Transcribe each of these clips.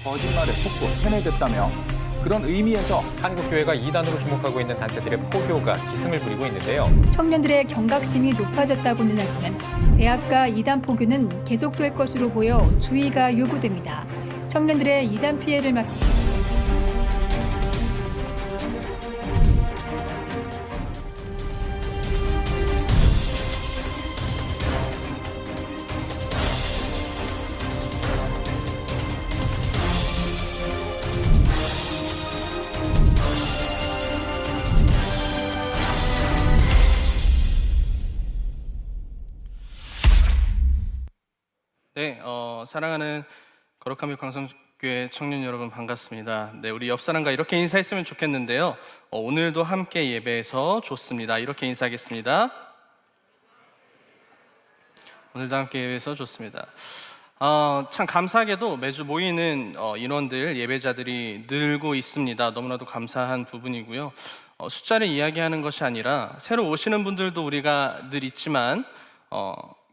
거짓말을 폭고 세뇌됐다며 그런 의미에서 한국교회가 이단으로 주목하고 있는 단체들의 포교가 기승을 부리고 있는데요. 청년들의 경각심이 높아졌다고는 하지만 대학가 이단 포교는 계속될 것으로 보여 주의가 요구됩니다. 청년들의 이단 피해를 막기 네, 사랑하는 거룩함의 광성교회 청년 여러분 반갑습니다. 네, 우리 옆 사람과 이렇게 인사했으면 좋겠는데요. 오늘도 함께 예배해서 좋습니다. 이렇게 인사하겠습니다. 오늘도 함께 예배해서 좋습니다. 참 감사하게도 매주 모이는 인원들, 예배자들이 늘고 있습니다. 너무나도 감사한 부분이고요. 숫자를 이야기하는 것이 아니라 새로 오시는 분들도 우리가 늘 있지만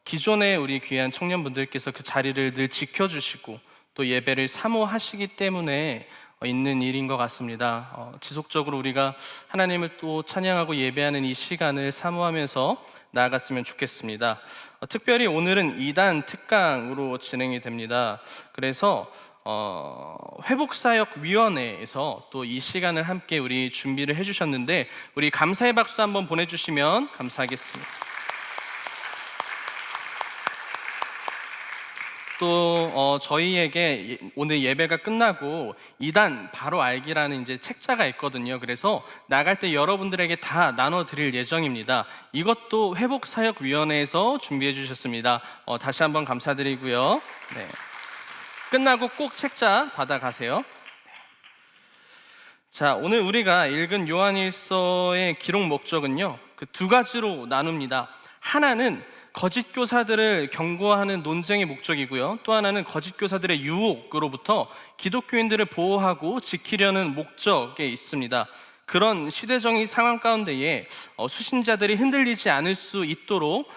기존에 우리 귀한 청년분들께서 그 자리를 늘 지켜주시고 또 예배를 사모하시기 때문에 있는 일인 것 같습니다. 지속적으로 우리가 하나님을 또 찬양하고 예배하는 이 시간을 사모하면서 나아갔으면 좋겠습니다. 특별히 오늘은 2단 특강으로 진행이 됩니다. 그래서 회복사역위원회에서 또 이 시간을 함께 우리 준비를 해주셨는데 우리 감사의 박수 한번 보내주시면 감사하겠습니다. 또 저희에게 오늘 예배가 끝나고 2단 바로 알기라는 이제 책자가 있거든요. 그래서 나갈 때 여러분들에게 다 나눠드릴 예정입니다. 이것도 회복사역위원회에서 준비해 주셨습니다. 다시 한번 감사드리고요. 네. 끝나고 꼭 책자 받아가세요. 자, 오늘 우리가 읽은 요한일서의 기록 목적은요, 그 두 가지로 나눕니다. 하나는 거짓 교사들을 경고하는 논쟁의 목적이고요. 또 하나는 거짓 교사들의 유혹으로부터 기독교인들을 보호하고 지키려는 목적에 있습니다. 그런 시대적인 상황 가운데에 수신자들이 흔들리지 않을 수 있도록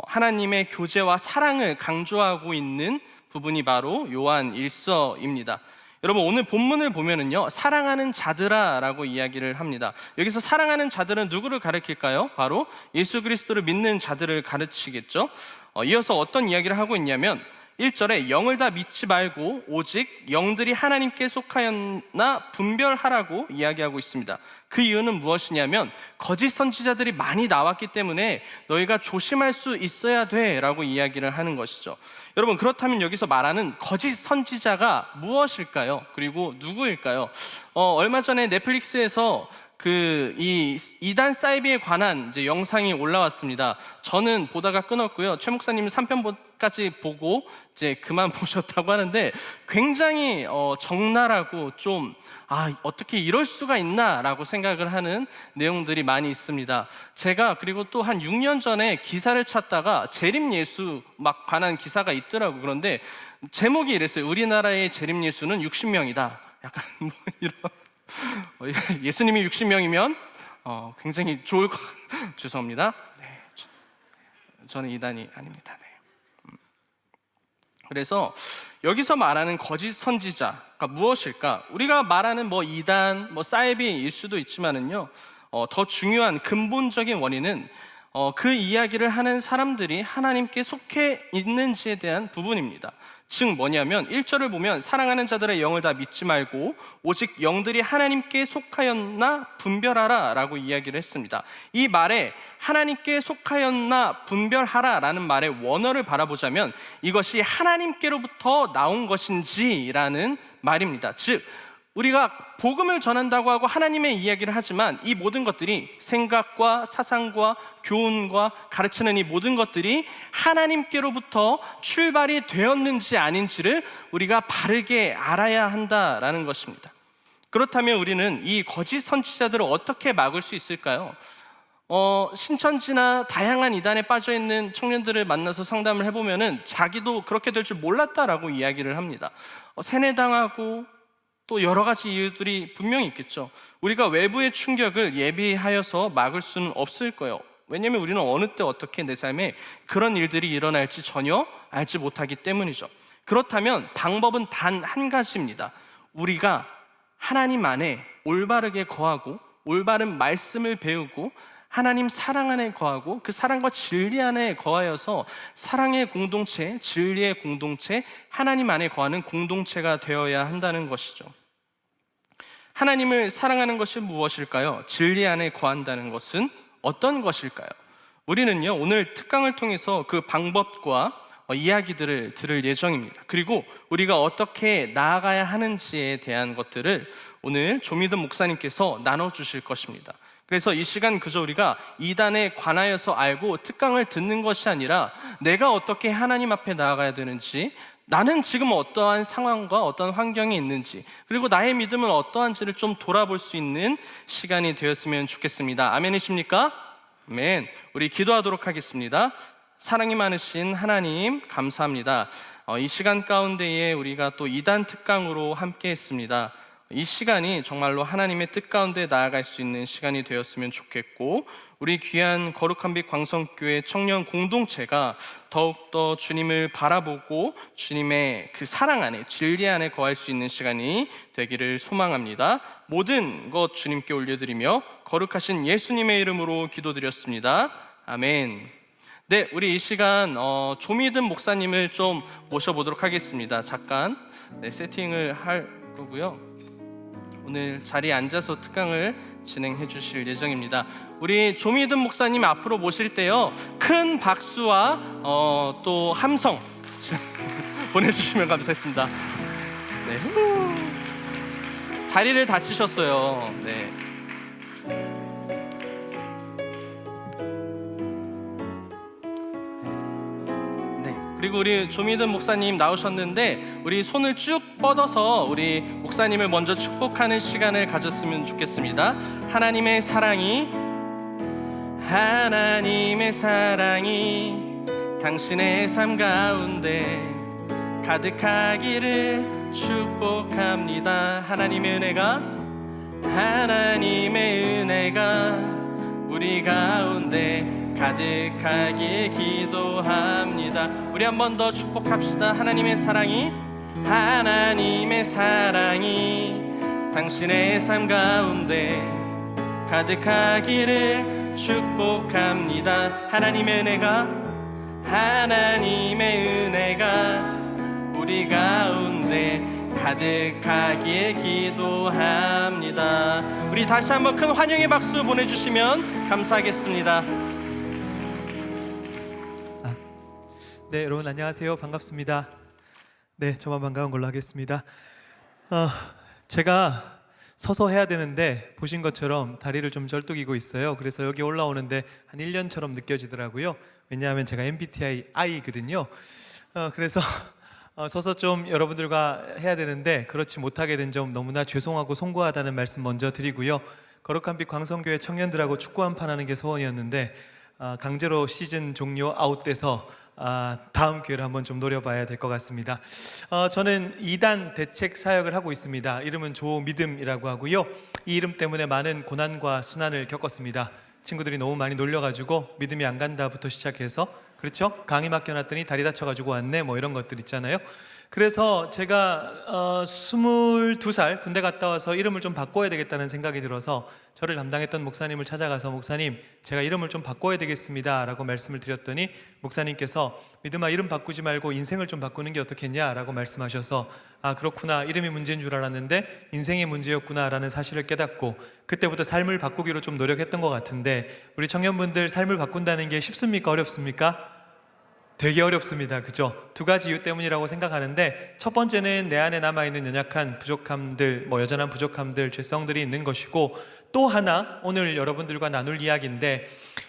하나님의 교제와 사랑을 강조하고 있는 부분이 바로 요한 일서입니다. 여러분, 오늘 본문을 보면은요, 사랑하는 자들아 라고 이야기를 합니다. 여기서 사랑하는 자들은 누구를 가리킬까요? 바로 예수 그리스도를 믿는 자들을 가르치겠죠. 이어서 어떤 이야기를 하고 있냐면 1절에 영을 다 믿지 말고 오직 영들이 하나님께 속하였나 분별하라고 이야기하고 있습니다. 그 이유는 무엇이냐면 거짓 선지자들이 많이 나왔기 때문에 너희가 조심할 수 있어야 돼 라고 이야기를 하는 것이죠. 여러분, 그렇다면 여기서 말하는 거짓 선지자가 무엇일까요? 그리고 누구일까요? 얼마 전에 넷플릭스에서 이 이단 사이비에 관한 이제 영상이 올라왔습니다. 저는 보다가 끊었고요. 최 목사님은 3편까지 보고 이제 그만 보셨다고 하는데 굉장히 적나라하고 좀 어떻게 이럴 수가 있나라고 생각을 하는 내용들이 많이 있습니다. 제가 그리고 또 한 6년 전에 기사를 찾다가 재림예수 막 관한 기사가 있더라고요. 그런데 제목이 이랬어요. 우리나라의 재림예수는 60명이다. 약간 뭐 이런. 예수님이 60명이면 굉장히 좋을 것 죄송합니다. 네, 저는 이단이 아닙니다. 네. 그래서 여기서 말하는 거짓 선지자가 무엇일까? 우리가 말하는 뭐 이단, 뭐 사이비일 수도 있지만은요, 더 중요한 근본적인 원인은 그 이야기를 하는 사람들이 하나님께 속해 있는지에 대한 부분입니다. 즉 뭐냐면 1절을 보면 사랑하는 자들의 영을 다 믿지 말고 오직 영들이 하나님께 속하였나 분별하라 라고 이야기를 했습니다. 이 말에 하나님께 속하였나 분별하라 라는 말의 원어를 바라보자면 이것이 하나님께로부터 나온 것인지 라는 말입니다. 즉 우리가 복음을 전한다고 하고 하나님의 이야기를 하지만 이 모든 것들이 생각과 사상과 교훈과 가르치는 이 모든 것들이 하나님께로부터 출발이 되었는지 아닌지를 우리가 바르게 알아야 한다라는 것입니다. 그렇다면 우리는 이 거짓 선지자들을 어떻게 막을 수 있을까요? 신천지나 다양한 이단에 빠져있는 청년들을 만나서 상담을 해보면은 자기도 그렇게 될 줄 몰랐다라고 이야기를 합니다. 세뇌당하고 또 여러 가지 이유들이 분명히 있겠죠. 우리가 외부의 충격을 예비하여서 막을 수는 없을 거예요. 왜냐하면 우리는 어느 때 어떻게 내 삶에 그런 일들이 일어날지 전혀 알지 못하기 때문이죠. 그렇다면 방법은 단 한 가지입니다. 우리가 하나님 안에 올바르게 거하고 올바른 말씀을 배우고 하나님 사랑 안에 거하고 그 사랑과 진리 안에 거하여서 사랑의 공동체, 진리의 공동체, 하나님 안에 거하는 공동체가 되어야 한다는 것이죠. 하나님을 사랑하는 것이 무엇일까요? 진리 안에 거한다는 것은 어떤 것일까요? 우리는요, 오늘 특강을 통해서 그 방법과 이야기들을 들을 예정입니다. 그리고 우리가 어떻게 나아가야 하는지에 대한 것들을 오늘 조미든 목사님께서 나눠주실 것입니다. 그래서 이 시간 그저 우리가 이단에 관하여서 알고 특강을 듣는 것이 아니라 내가 어떻게 하나님 앞에 나아가야 되는지, 나는 지금 어떠한 상황과 어떤 환경에 있는지, 그리고 나의 믿음은 어떠한지를 좀 돌아볼 수 있는 시간이 되었으면 좋겠습니다. 아멘이십니까? 아멘. 우리 기도하도록 하겠습니다. 사랑이 많으신 하나님 감사합니다. 이 시간 가운데에 우리가 또 이단 특강으로 함께 했습니다. 이 시간이 정말로 하나님의 뜻 가운데 나아갈 수 있는 시간이 되었으면 좋겠고, 우리 귀한 거룩한 빛 광성교회 청년 공동체가 더욱더 주님을 바라보고 주님의 그 사랑 안에, 진리 안에 거할 수 있는 시간이 되기를 소망합니다. 모든 것 주님께 올려드리며 거룩하신 예수님의 이름으로 기도드렸습니다. 아멘. 네, 우리 이 시간 조미든 목사님을 좀 모셔보도록 하겠습니다. 잠깐 세팅을 할 거고요. 오늘 자리에 앉아서 특강을 진행해 주실 예정입니다. 우리 조미든 목사님 앞으로 모실 때요, 큰 박수와 또 함성 보내주시면 감사하겠습니다. 네. 다리를 다치셨어요. 네. 그리고 우리 조미든 목사님 나오셨는데 우리 손을 쭉 뻗어서 우리 목사님을 먼저 축복하는 시간을 가졌으면 좋겠습니다. 하나님의 사랑이 당신의 삶 가운데 가득하기를 축복합니다. 하나님의 은혜가 우리 가운데 가득하게 기도합니다. 우리 한 번 더 축복합시다. 하나님의 사랑이 당신의 삶 가운데 가득하기를 축복합니다. 하나님의 은혜가 우리 가운데 가득하기에 기도합니다. 우리 다시 한번 큰 환영의 박수 보내주시면 감사하겠습니다. 네, 여러분 안녕하세요. 반갑습니다. 네, 저만 반가운 걸로 하겠습니다. 제가 서서 해야 되는데 보신 것처럼 다리를 좀 절뚝이고 있어요. 그래서 여기 올라오는데 한 1년처럼 느껴지더라고요. 왜냐하면 제가 MBTI I거든요. 그래서 서서 좀 여러분들과 해야 되는데 그렇지 못하게 된 점 너무나 죄송하고 송구하다는 말씀 먼저 드리고요. 거룩한 빛 광성교회 청년들하고 축구 한 판 하는 게 소원이었는데 강제로 시즌 종료 아웃돼서 다음 기회를 한번 좀 노려봐야 될 것 같습니다. 저는 2단 대책 사역을 하고 있습니다. 이름은 조믿음이라고 하고요. 이 이름 때문에 많은 고난과 순환을 겪었습니다. 친구들이 너무 많이 놀려가지고 믿음이 안 간다부터 시작해서, 그렇죠? 강의 맡겨놨더니 다리 다쳐가지고 왔네, 뭐 이런 것들 있잖아요. 그래서 제가 22살 군대 갔다 와서 이름을 좀 바꿔야 되겠다는 생각이 들어서 저를 담당했던 목사님을 찾아가서, 목사님, 제가 이름을 좀 바꿔야 되겠습니다 라고 말씀을 드렸더니 목사님께서 믿음아, 이름 바꾸지 말고 인생을 좀 바꾸는 게 어떻겠냐 라고 말씀하셔서, 아 그렇구나, 이름이 문제인 줄 알았는데 인생이 문제였구나 라는 사실을 깨닫고 그때부터 삶을 바꾸기로 좀 노력했던 것 같은데, 우리 청년분들 삶을 바꾼다는 게 쉽습니까? 어렵습니까? 되게 어렵습니다. 그죠? 두 가지 이유 때문이라고 생각하는데, 첫 번째는 내 안에 남아있는 연약한 부족함들, 여전한 부족함들, 죄성들이 있는 것이고, 또 하나 오늘 여러분들과 나눌 이야기인데,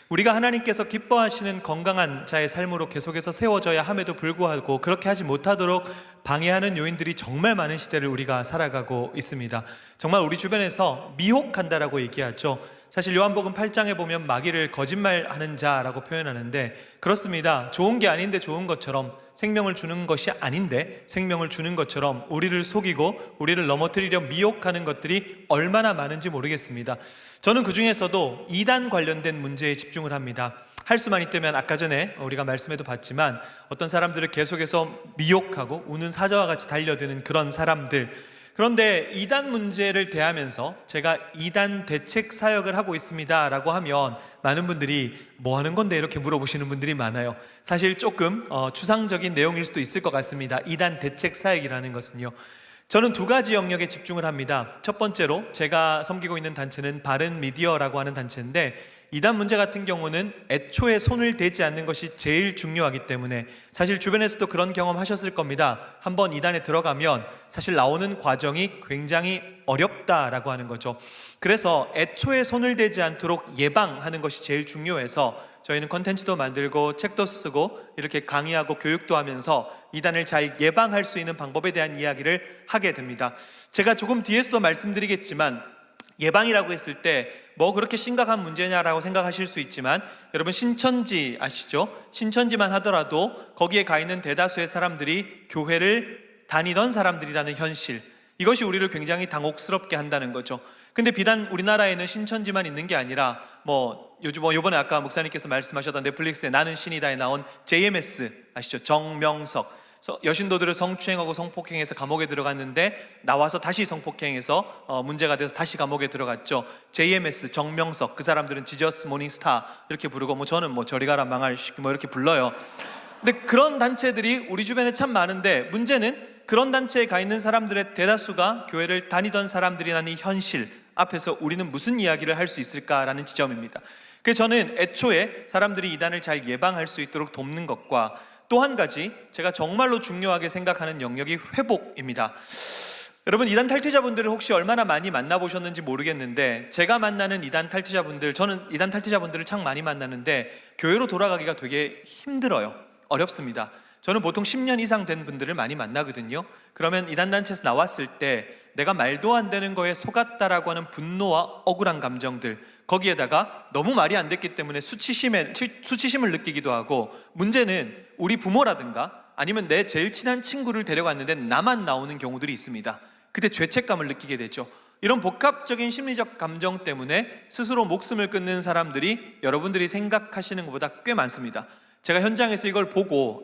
우리가 하나님께서 기뻐하시는 건강한 자의 삶으로 계속해서 세워져야 함에도 불구하고 그렇게 하지 못하도록 방해하는 요인들이 정말 많은 시대를 우리가 살아가고 있습니다. 정말 우리 주변에서 미혹한다라고 얘기하죠. 사실 요한복음 8장에 보면 마귀를 거짓말하는 자라고 표현하는데, 그렇습니다. 좋은 게 아닌데 좋은 것처럼, 생명을 주는 것이 아닌데 생명을 주는 것처럼 우리를 속이고 우리를 넘어뜨리려 미혹하는 것들이 얼마나 많은지 모르겠습니다. 저는 그 중에서도 이단 관련된 문제에 집중을 합니다. 할 수만 있다면 아까 전에 우리가 말씀에도 봤지만 어떤 사람들을 계속해서 미혹하고 우는 사자와 같이 달려드는 그런 사람들. 그런데 이단 문제를 대하면서 제가 이단 대책 사역을 하고 있습니다 라고 하면 많은 분들이 뭐 하는 건데 이렇게 물어보시는 분들이 많아요. 사실 조금 추상적인 내용일 수도 있을 것 같습니다. 이단 대책 사역이라는 것은요, 저는 두 가지 영역에 집중을 합니다. 첫 번째로 제가 섬기고 있는 단체는 바른 미디어라고 하는 단체인데, 이단 문제 같은 경우는 애초에 손을 대지 않는 것이 제일 중요하기 때문에, 사실 주변에서도 그런 경험 하셨을 겁니다. 한번 이단에 들어가면 사실 나오는 과정이 굉장히 어렵다라고 하는 거죠. 그래서 애초에 손을 대지 않도록 예방하는 것이 제일 중요해서 저희는 컨텐츠도 만들고 책도 쓰고 이렇게 강의하고 교육도 하면서 이단을 잘 예방할 수 있는 방법에 대한 이야기를 하게 됩니다. 제가 조금 뒤에서도 말씀드리겠지만, 예방이라고 했을 때 뭐 그렇게 심각한 문제냐라고 생각하실 수 있지만, 여러분 신천지 아시죠? 신천지만 하더라도 거기에 가 있는 대다수의 사람들이 교회를 다니던 사람들이라는 현실, 이것이 우리를 굉장히 당혹스럽게 한다는 거죠. 근데 비단 우리나라에는 신천지만 있는 게 아니라 요번에 아까 목사님께서 말씀하셨던 넷플릭스에 나는 신이다에 나온 JMS 아시죠? 정명석, 여신도들을 성추행하고 성폭행해서 감옥에 들어갔는데 나와서 다시 성폭행해서 문제가 돼서 다시 감옥에 들어갔죠. JMS 정명석, 그 사람들은 지저스 모닝스타 이렇게 부르고 저는 저리 가라 망할 이렇게 불러요. 근데 그런 단체들이 우리 주변에 참 많은데, 문제는 그런 단체에 가 있는 사람들의 대다수가 교회를 다니던 사람들이라는 이 현실 앞에서 우리는 무슨 이야기를 할 수 있을까라는 지점입니다. 그래서 저는 애초에 사람들이 이단을 잘 예방할 수 있도록 돕는 것과, 또 한 가지 제가 정말로 중요하게 생각하는 영역이 회복입니다. 여러분, 이단 탈퇴자분들을 혹시 얼마나 많이 만나보셨는지 모르겠는데, 제가 만나는 이단 탈퇴자분들, 저는 이단 탈퇴자분들을 참 많이 만나는데 교회로 돌아가기가 되게 힘들어요. 어렵습니다. 저는 보통 10년 이상 된 분들을 많이 만나거든요. 그러면 이단 단체에서 나왔을 때 내가 말도 안 되는 거에 속았다라고 하는 분노와 억울한 감정들, 거기에다가 너무 말이 안 됐기 때문에 수치심을 느끼기도 하고, 문제는 우리 부모라든가 아니면 내 제일 친한 친구를 데려갔는데 나만 나오는 경우들이 있습니다. 그때 죄책감을 느끼게 되죠. 이런 복합적인 심리적 감정 때문에 스스로 목숨을 끊는 사람들이 여러분들이 생각하시는 것보다 꽤 많습니다. 제가 현장에서 이걸 보고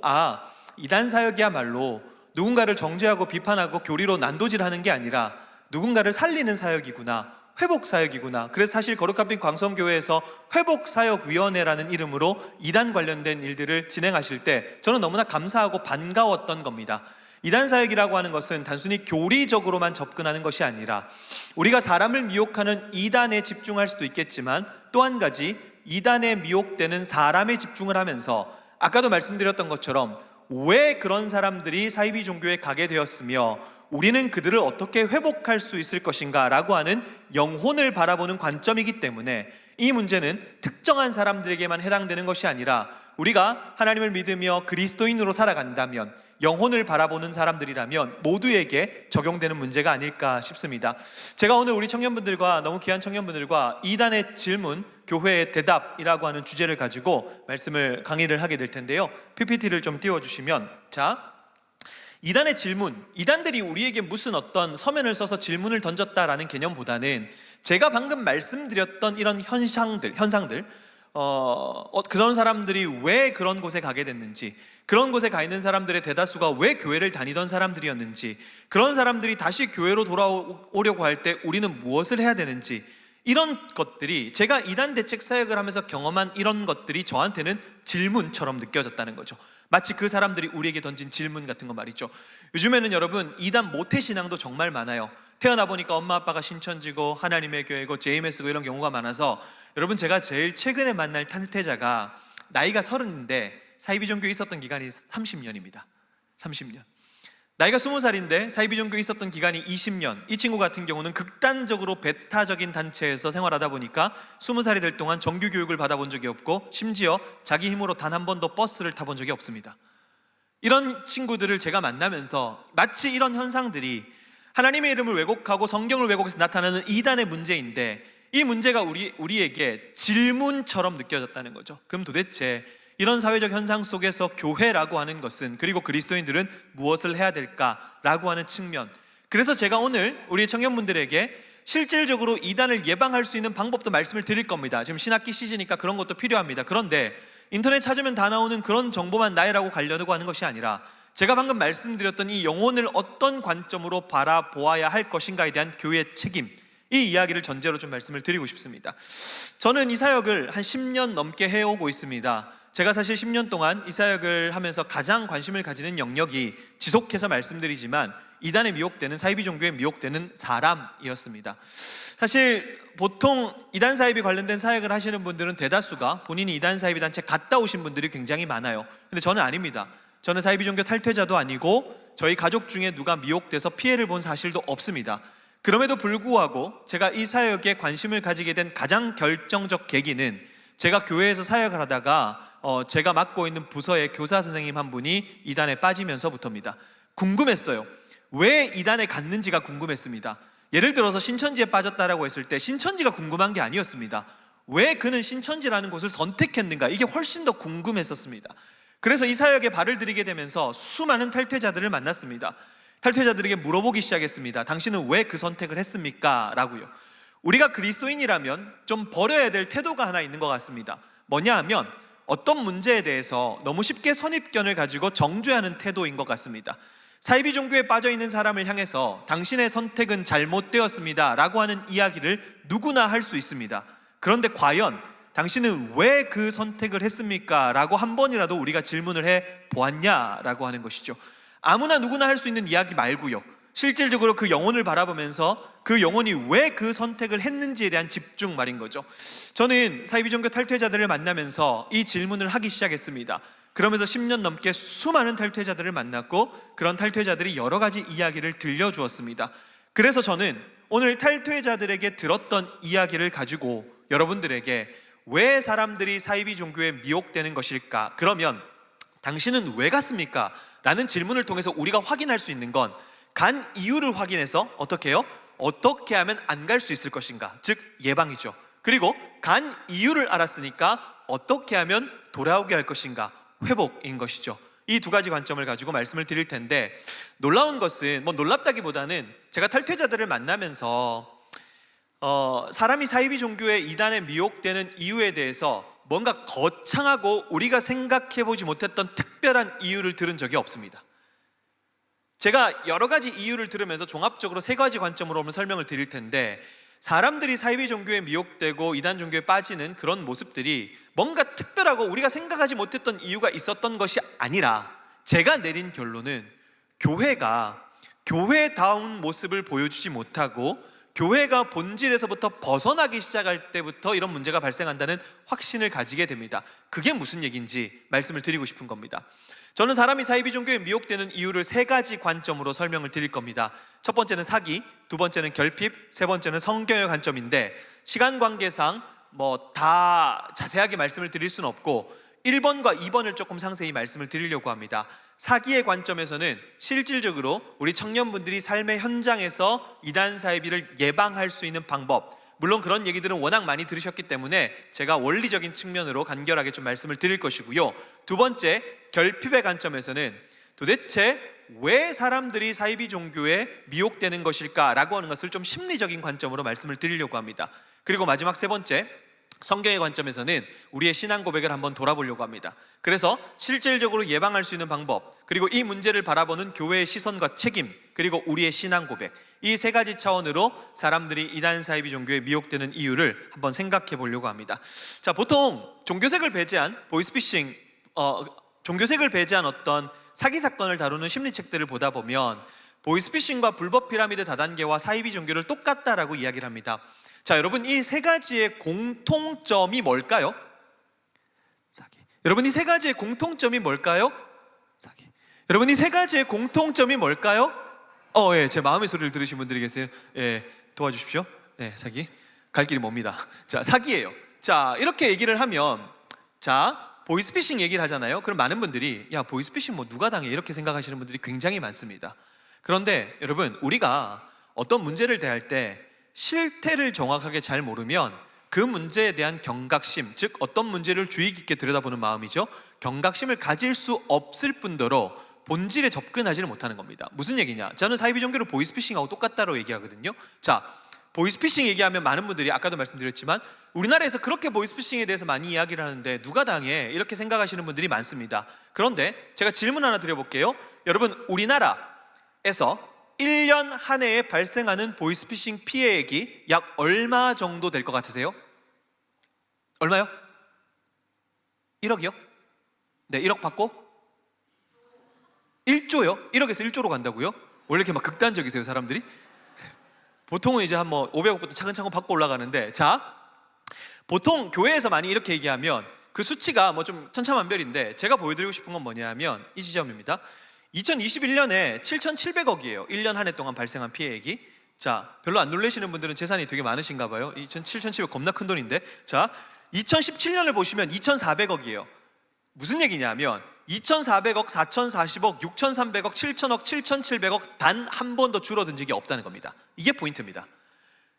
이단 사역이야말로 누군가를 정죄하고 비판하고 교리로 난도질하는 게 아니라 누군가를 살리는 사역이구나, 회복 사역이구나. 그래서 사실 거룩한 빛 광성교회에서 회복사역위원회라는 이름으로 이단 관련된 일들을 진행하실 때 저는 너무나 감사하고 반가웠던 겁니다. 이단 사역이라고 하는 것은 단순히 교리적으로만 접근하는 것이 아니라, 우리가 사람을 미혹하는 이단에 집중할 수도 있겠지만 또 한 가지, 이단에 미혹되는 사람에 집중을 하면서 아까도 말씀드렸던 것처럼 왜 그런 사람들이 사이비 종교에 가게 되었으며 우리는 그들을 어떻게 회복할 수 있을 것인가 라고 하는 영혼을 바라보는 관점이기 때문에, 이 문제는 특정한 사람들에게만 해당되는 것이 아니라 우리가 하나님을 믿으며 그리스도인으로 살아간다면, 영혼을 바라보는 사람들이라면 모두에게 적용되는 문제가 아닐까 싶습니다. 제가 오늘 우리 청년분들과, 너무 귀한 청년분들과 이단의 질문, 교회의 대답이라고 하는 주제를 가지고 강의를 하게 될 텐데요. PPT를 좀 띄워주시면, 이단의 질문, 이단들이 우리에게 무슨 어떤 서면을 써서 질문을 던졌다라는 개념보다는 제가 방금 말씀드렸던 이런 현상들, 그런 사람들이 왜 그런 곳에 가게 됐는지, 그런 곳에 가 있는 사람들의 대다수가 왜 교회를 다니던 사람들이었는지, 그런 사람들이 다시 교회로 돌아오려고 할 때 우리는 무엇을 해야 되는지, 이런 것들이, 제가 이단 대책 사역을 하면서 경험한 이런 것들이 저한테는 질문처럼 느껴졌다는 거죠. 마치 그 사람들이 우리에게 던진 질문 같은 거 말이죠. 요즘에는 여러분, 이단 모태신앙도 정말 많아요. 태어나 보니까 엄마 아빠가 신천지고 하나님의 교회고 JMS고 이런 경우가 많아서, 여러분, 제가 제일 최근에 만날 탈퇴자가 나이가 30인데 사이비 종교에 있었던 기간이 30년입니다. 30년. 나이가 20살인데 사이비 종교에 있었던 기간이 20년. 이 친구 같은 경우는 극단적으로 배타적인 단체에서 생활하다 보니까 20살이 될 동안 정규 교육을 받아본 적이 없고, 심지어 자기 힘으로 단 한 번도 버스를 타본 적이 없습니다. 이런 친구들을 제가 만나면서 마치 이런 현상들이 하나님의 이름을 왜곡하고 성경을 왜곡해서 나타나는 이단의 문제인데, 이 문제가 우리에게 질문처럼 느껴졌다는 거죠. 그럼 도대체 이런 사회적 현상 속에서 교회라고 하는 것은, 그리고 그리스도인들은 무엇을 해야 될까라고 하는 측면, 그래서 제가 오늘 우리 청년분들에게 실질적으로 이단을 예방할 수 있는 방법도 말씀을 드릴 겁니다. 지금 신학기 시즌이니까 그런 것도 필요합니다. 그런데 인터넷 찾으면 다 나오는 그런 정보만 나열하고 가려고 하는 것이 아니라 제가 방금 말씀드렸던 이 영혼을 어떤 관점으로 바라보아야 할 것인가에 대한 교회의 책임, 이 이야기를 전제로 좀 말씀을 드리고 싶습니다. 저는 이 사역을 한 10년 넘게 해오고 있습니다. 제가 사실 10년 동안 이 사역을 하면서 가장 관심을 가지는 영역이, 지속해서 말씀드리지만 이단에 미혹되는, 사이비 종교에 미혹되는 사람이었습니다. 사실 보통 이단 사이비 관련된 사역을 하시는 분들은 대다수가 본인이 이단 사이비 단체 갔다 오신 분들이 굉장히 많아요. 근데 저는 아닙니다. 저는 사이비 종교 탈퇴자도 아니고 저희 가족 중에 누가 미혹돼서 피해를 본 사실도 없습니다. 그럼에도 불구하고 제가 이 사역에 관심을 가지게 된 가장 결정적 계기는, 제가 교회에서 사역을 하다가 제가 맡고 있는 부서의 교사 선생님 한 분이 이단에 빠지면서부터입니다. 궁금했어요. 왜 이단에 갔는지가 궁금했습니다. 예를 들어서 신천지에 빠졌다라고 했을 때 신천지가 궁금한 게 아니었습니다. 왜 그는 신천지라는 곳을 선택했는가, 이게 훨씬 더 궁금했었습니다. 그래서 이 사역에 발을 들이게 되면서 수많은 탈퇴자들을 만났습니다. 탈퇴자들에게 물어보기 시작했습니다. 당신은 왜 그 선택을 했습니까? 라고요. 우리가 그리스도인이라면 좀 버려야 될 태도가 하나 있는 것 같습니다. 뭐냐 하면 어떤 문제에 대해서 너무 쉽게 선입견을 가지고 정죄하는 태도인 것 같습니다. 사이비 종교에 빠져있는 사람을 향해서 당신의 선택은 잘못되었습니다 라고 하는 이야기를 누구나 할 수 있습니다. 그런데 과연 당신은 왜 그 선택을 했습니까? 라고 한 번이라도 우리가 질문을 해 보았냐라고 하는 것이죠. 아무나 누구나 할 수 있는 이야기 말고요, 실질적으로 그 영혼을 바라보면서 그 영혼이 왜 그 선택을 했는지에 대한 집중 말인 거죠. 저는 사이비 종교 탈퇴자들을 만나면서 이 질문을 하기 시작했습니다. 그러면서 10년 넘게 수많은 탈퇴자들을 만났고 그런 탈퇴자들이 여러 가지 이야기를 들려주었습니다. 그래서 저는 오늘 탈퇴자들에게 들었던 이야기를 가지고 여러분들에게 왜 사람들이 사이비 종교에 미혹되는 것일까? 그러면 당신은 왜 갔습니까? 라는 질문을 통해서 우리가 확인할 수 있는 건 간 이유를 확인해서 어떻게 해요? 어떻게 하면 안 갈 수 있을 것인가? 즉 예방이죠. 그리고 간 이유를 알았으니까 어떻게 하면 돌아오게 할 것인가? 회복인 것이죠. 이 두 가지 관점을 가지고 말씀을 드릴 텐데, 놀라운 것은, 놀랍다기보다는 제가 탈퇴자들을 만나면서 사람이 사이비 종교에 이단에 미혹되는 이유에 대해서 뭔가 거창하고 우리가 생각해보지 못했던 특별한 이유를 들은 적이 없습니다. 제가 여러 가지 이유를 들으면서 종합적으로 세 가지 관점으로 오늘 설명을 드릴 텐데, 사람들이 사이비 종교에 미혹되고 이단 종교에 빠지는 그런 모습들이 뭔가 특별하고 우리가 생각하지 못했던 이유가 있었던 것이 아니라, 제가 내린 결론은 교회가 교회다운 모습을 보여주지 못하고 교회가 본질에서부터 벗어나기 시작할 때부터 이런 문제가 발생한다는 확신을 가지게 됩니다. 그게 무슨 얘기인지 말씀을 드리고 싶은 겁니다. 저는 사람이 사이비 종교에 미혹되는 이유를 세 가지 관점으로 설명을 드릴 겁니다. 첫 번째는 사기, 두 번째는 결핍, 세 번째는 성경의 관점인데, 시간 관계상 다 자세하게 말씀을 드릴 수는 없고 1번과 2번을 조금 상세히 말씀을 드리려고 합니다. 사기의 관점에서는 실질적으로 우리 청년분들이 삶의 현장에서 이단 사이비를 예방할 수 있는 방법, 물론 그런 얘기들은 워낙 많이 들으셨기 때문에 제가 원리적인 측면으로 간결하게 좀 말씀을 드릴 것이고요. 두 번째, 결핍의 관점에서는 도대체 왜 사람들이 사이비 종교에 미혹되는 것일까라고 하는 것을 좀 심리적인 관점으로 말씀을 드리려고 합니다. 그리고 마지막 세 번째, 성경의 관점에서는 우리의 신앙 고백을 한번 돌아보려고 합니다. 그래서 실질적으로 예방할 수 있는 방법, 그리고 이 문제를 바라보는 교회의 시선과 책임, 그리고 우리의 신앙 고백, 이 세 가지 차원으로 사람들이 이단 사이비 종교에 미혹되는 이유를 한번 생각해 보려고 합니다. 자, 보통 종교색을 배제한 보이스피싱, 종교색을 배제한 어떤 사기 사건을 다루는 심리책들을 보다 보면 보이스피싱과 불법 피라미드 다단계와 사이비 종교를 똑같다라고 이야기를 합니다. 자, 여러분, 이 세 가지의 공통점이 뭘까요? 사기. 여러분, 이 세 가지의 공통점이 뭘까요? 사기. 여러분, 이 세 가지의 공통점이 뭘까요? 예, 제 마음의 소리를 들으신 분들이 계세요. 예, 도와주십시오. 예, 사기. 갈 길이 멉니다. 자, 사기예요. 자, 이렇게 얘기를 하면, 자, 보이스피싱 얘기를 하잖아요. 그럼 많은 분들이 야, 보이스피싱 누가 당해? 이렇게 생각하시는 분들이 굉장히 많습니다. 그런데 여러분, 우리가 어떤 문제를 대할 때 실태를 정확하게 잘 모르면 그 문제에 대한 경각심, 즉 어떤 문제를 주의 깊게 들여다보는 마음이죠, 경각심을 가질 수 없을 뿐더러 본질에 접근하지를 못하는 겁니다. 무슨 얘기냐? 저는 사이비 종교를 보이스피싱하고 똑같다고 얘기하거든요. 자, 보이스피싱 얘기하면 많은 분들이 아까도 말씀드렸지만 우리나라에서 그렇게 보이스피싱에 대해서 많이 이야기를 하는데 누가 당해? 이렇게 생각하시는 분들이 많습니다. 그런데 제가 질문 하나 드려볼게요. 여러분, 우리나라에서 1년 한 해에 발생하는 보이스피싱 피해액이 약 얼마 정도 될 것 같으세요? 얼마요? 1억이요? 네, 1억 받고 1조요? 1억에서 1조로 간다고요? 원래 이렇게 막 극단적이세요, 사람들이? 보통은 이제 한 뭐 500억부터 차근차근 받고 올라가는데, 자, 보통 교회에서 많이 이렇게 얘기하면 그 수치가 뭐 좀 천차만별인데 제가 보여드리고 싶은 건 뭐냐면 이 지점입니다. 2021년에 7,700억이에요. 1년 한 해 동안 발생한 피해액이. 자, 별로 안 놀라시는 분들은 재산이 되게 많으신가 봐요. 7,700 겁나 큰 돈인데. 자, 2017년을 보시면 2,400억이에요. 무슨 얘기냐면 2,400억, 4,040억, 6,300억, 7,000억, 7,700억 단 한 번도 줄어든 적이 없다는 겁니다. 이게 포인트입니다.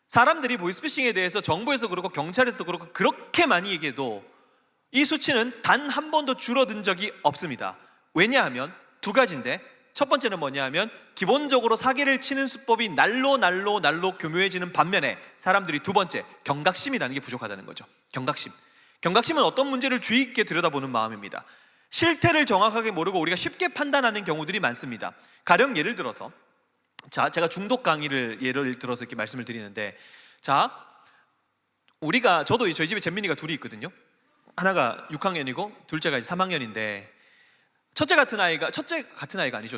사람들이 보이스피싱에 대해서 정부에서 그렇고 경찰에서도 그렇고 그렇게 많이 얘기해도 이 수치는 단 한 번도 줄어든 적이 없습니다. 왜냐하면 두 가지인데, 첫 번째는 뭐냐 하면 기본적으로 사기를 치는 수법이 날로 교묘해지는 반면에 사람들이 두 번째, 경각심이라는 게 부족하다는 거죠. 경각심은 어떤 문제를 주의 있게 들여다보는 마음입니다. 실태를 정확하게 모르고 우리가 쉽게 판단하는 경우들이 많습니다. 가령 예를 들어서, 자, 제가 중독 강의를 예를 들어서 이렇게 말씀을 드리는데, 자, 저도 저희 집에 잼민이가 둘이 있거든요. 하나가 6학년이고 둘째가 이제 3학년인데 첫째가 아니죠.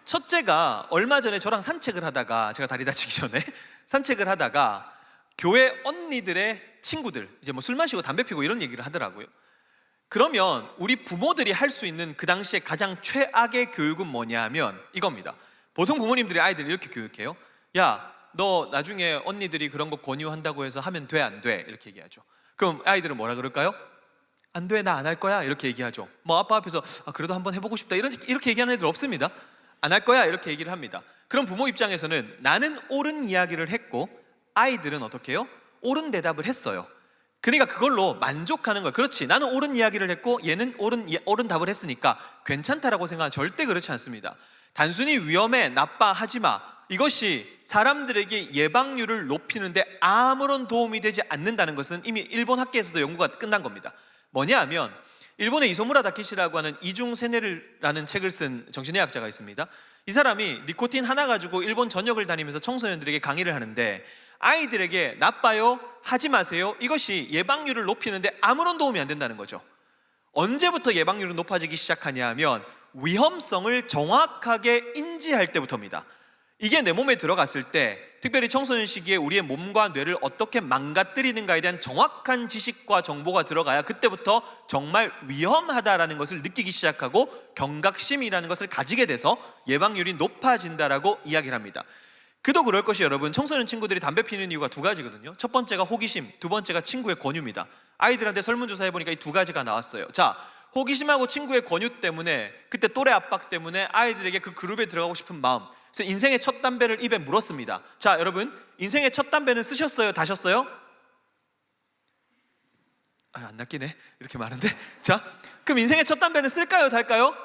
첫째가 얼마 전에 저랑 산책을 하다가, 제가 다리 다치기 전에 산책을 하다가 교회 언니들의 친구들, 이제 뭐 술 마시고 담배 피고 이런 얘기를 하더라고요. 그러면 우리 부모들이 할 수 있는 그 당시에 가장 최악의 교육은 뭐냐 하면 이겁니다. 보통 부모님들이 아이들 이렇게 교육해요. 야, 너 나중에 언니들이 그런 거 권유한다고 해서 하면 돼, 안 돼? 이렇게 얘기하죠. 그럼 아이들은 뭐라 그럴까요? 안 돼, 나 안 할 거야, 이렇게 얘기하죠. 뭐 아빠 앞에서 그래도 한번 해보고 싶다 이렇게 얘기하는 애들 없습니다. 안 할 거야, 이렇게 얘기를 합니다. 그럼 부모 입장에서는 나는 옳은 이야기를 했고 아이들은 어떻게 해요? 옳은 대답을 했어요. 그러니까 그걸로 만족하는 거예요. 그렇지, 나는 옳은 이야기를 했고 얘는 옳은 답을 했으니까 괜찮다라고 생각하는, 절대 그렇지 않습니다. 단순히 위험해, 나빠, 하지마, 이것이 사람들에게 예방률을 높이는데 아무런 도움이 되지 않는다는 것은 이미 일본 학계에서도 연구가 끝난 겁니다. 뭐냐 하면 일본의 이소무라 다케시라고 하는 이중세뇌라는 책을 쓴 정신의학자가 있습니다. 이 사람이 니코틴 하나 가지고 일본 전역을 다니면서 청소년들에게 강의를 하는데 아이들에게 나빠요, 하지 마세요, 이것이 예방률을 높이는데 아무런 도움이 안 된다는 거죠. 언제부터 예방률이 높아지기 시작하냐 하면 위험성을 정확하게 인지할 때부터입니다. 이게 내 몸에 들어갔을 때, 특별히 청소년 시기에 우리의 몸과 뇌를 어떻게 망가뜨리는가에 대한 정확한 지식과 정보가 들어가야 그때부터 정말 위험하다라는 것을 느끼기 시작하고 경각심이라는 것을 가지게 돼서 예방률이 높아진다라고 이야기를 합니다. 그도 그럴 것이, 여러분, 청소년 친구들이 담배 피는 이유가 두 가지거든요. 첫 번째가 호기심, 두 번째가 친구의 권유입니다. 아이들한테 설문조사 해보니까 이 두 가지가 나왔어요. 자, 호기심하고 친구의 권유 때문에, 그때 또래 압박 때문에 아이들에게 그 그룹에 들어가고 싶은 마음, 그래서 인생의 첫 담배를 입에 물었습니다. 자, 여러분, 인생의 첫 담배는 쓰셨어요, 다셨어요? 안 낚이네, 이렇게 많은데. 자, 그럼 인생의 첫 담배는 쓸까요, 달까요?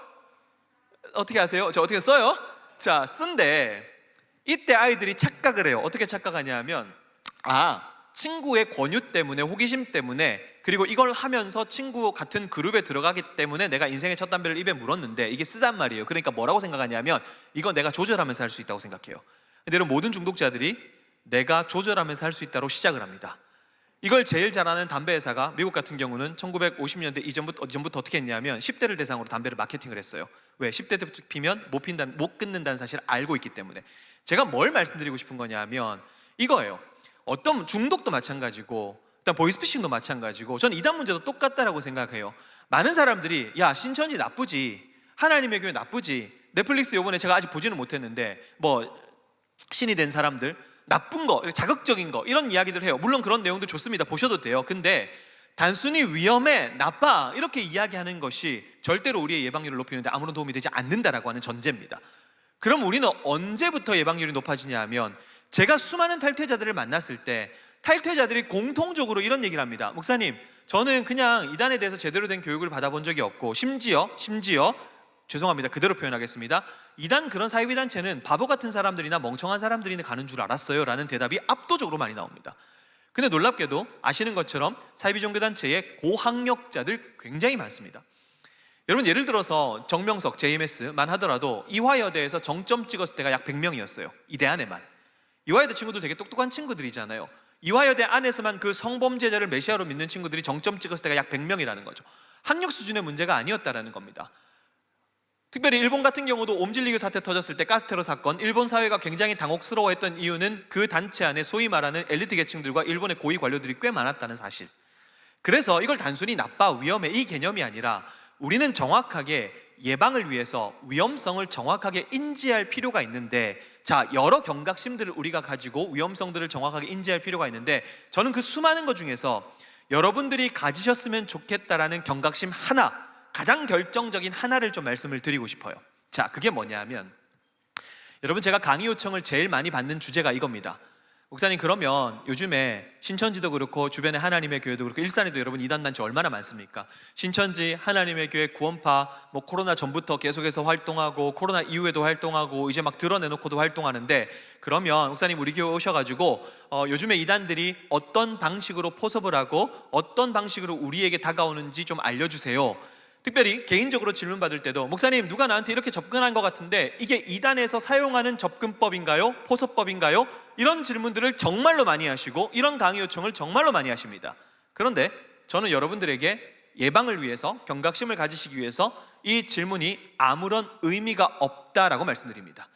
어떻게 아세요? 저 어떻게 써요? 자, 쓴데 이때 아이들이 착각을 해요. 어떻게 착각하냐 하면, 친구의 권유 때문에, 호기심 때문에, 그리고 이걸 하면서 친구 같은 그룹에 들어가기 때문에 내가 인생의 첫 담배를 입에 물었는데 이게 쓰단 말이에요. 그러니까 뭐라고 생각하냐면 이거 내가 조절하면서 할 수 있다고 생각해요. 근데 여러분, 모든 중독자들이 내가 조절하면서 할 수 있다고 시작을 합니다. 이걸 제일 잘하는 담배 회사가, 미국 같은 경우는 1950년대 이전부터 어떻게 했냐면 10대를 대상으로 담배를 마케팅을 했어요. 왜? 10대 때부터 피면 못 끊는다는 사실을 알고 있기 때문에. 제가 뭘 말씀드리고 싶은 거냐면 이거예요. 어떤 중독도 마찬가지고, 일단 보이스피싱도 마찬가지고, 저는 이단 문제도 똑같다라고 생각해요. 많은 사람들이 야, 신천지 나쁘지, 하나님의 교회 나쁘지, 넷플릭스 요번에 제가 아직 보지는 못했는데 뭐 신이 된 사람들 나쁜 거, 자극적인 거, 이런 이야기들 해요. 물론 그런 내용도 좋습니다. 보셔도 돼요. 근데 단순히 위험해, 나빠, 이렇게 이야기하는 것이 절대로 우리의 예방률을 높이는데 아무런 도움이 되지 않는다라고 하는 전제입니다. 그럼 우리는 언제부터 예방률이 높아지냐 하면, 제가 수많은 탈퇴자들을 만났을 때 탈퇴자들이 공통적으로 이런 얘기를 합니다. 목사님, 저는 그냥 이단에 대해서 제대로 된 교육을 받아본 적이 없고 심지어 죄송합니다. 그대로 표현하겠습니다. 이단 그런 사이비 단체는 바보 같은 사람들이나 멍청한 사람들이 가는 줄 알았어요 라는 대답이 압도적으로 많이 나옵니다. 근데 놀랍게도 아시는 것처럼 사이비 종교 단체에 고학력자들 굉장히 많습니다. 여러분 예를 들어서 정명석 JMS만 하더라도 이화여대에서 정점 찍었을 때가 약 100명이었어요. 이대 안에만. 이화여대 친구들 되게 똑똑한 친구들이잖아요. 이화여대 안에서만 그 성범죄자를 메시아로 믿는 친구들이 정점 찍었을 때가 약 100명이라는 거죠. 학력 수준의 문제가 아니었다라는 겁니다. 특별히 일본 같은 경우도 옴질리교 사태 터졌을 때 가스테로 사건, 일본 사회가 굉장히 당혹스러워했던 이유는 그 단체 안에 소위 말하는 엘리트 계층들과 일본의 고위 관료들이 꽤 많았다는 사실. 그래서 이걸 단순히 나빠, 위험해 이 개념이 아니라 우리는 정확하게 예방을 위해서 위험성을 정확하게 인지할 필요가 있는데, 자, 여러 경각심들을 우리가 가지고 위험성들을 정확하게 인지할 필요가 있는데, 저는 그 수많은 것 중에서 여러분들이 가지셨으면 좋겠다라는 경각심 하나, 가장 결정적인 하나를 좀 말씀을 드리고 싶어요. 자, 그게 뭐냐 하면, 여러분 제가 강의 요청을 제일 많이 받는 주제가 이겁니다. 목사님, 그러면 요즘에 신천지도 그렇고 주변에 하나님의 교회도 그렇고 일산에도 여러분 이단단체 얼마나 많습니까? 신천지, 하나님의 교회, 구원파, 뭐 코로나 전부터 계속해서 활동하고 코로나 이후에도 활동하고 이제 막 드러내놓고도 활동하는데, 그러면 목사님 우리 교회 오셔가지고 요즘에 이단들이 어떤 방식으로 포섭을 하고 어떤 방식으로 우리에게 다가오는지 좀 알려주세요. 특별히 개인적으로 질문 받을 때도, 목사님 누가 나한테 이렇게 접근한 것 같은데 이게 이단에서 사용하는 접근법인가요? 포섭법인가요? 이런 질문들을 정말로 많이 하시고 이런 강의 요청을 정말로 많이 하십니다. 그런데 저는 여러분들에게 예방을 위해서, 경각심을 가지시기 위해서 이 질문이 아무런 의미가 없다라고 말씀드립니다.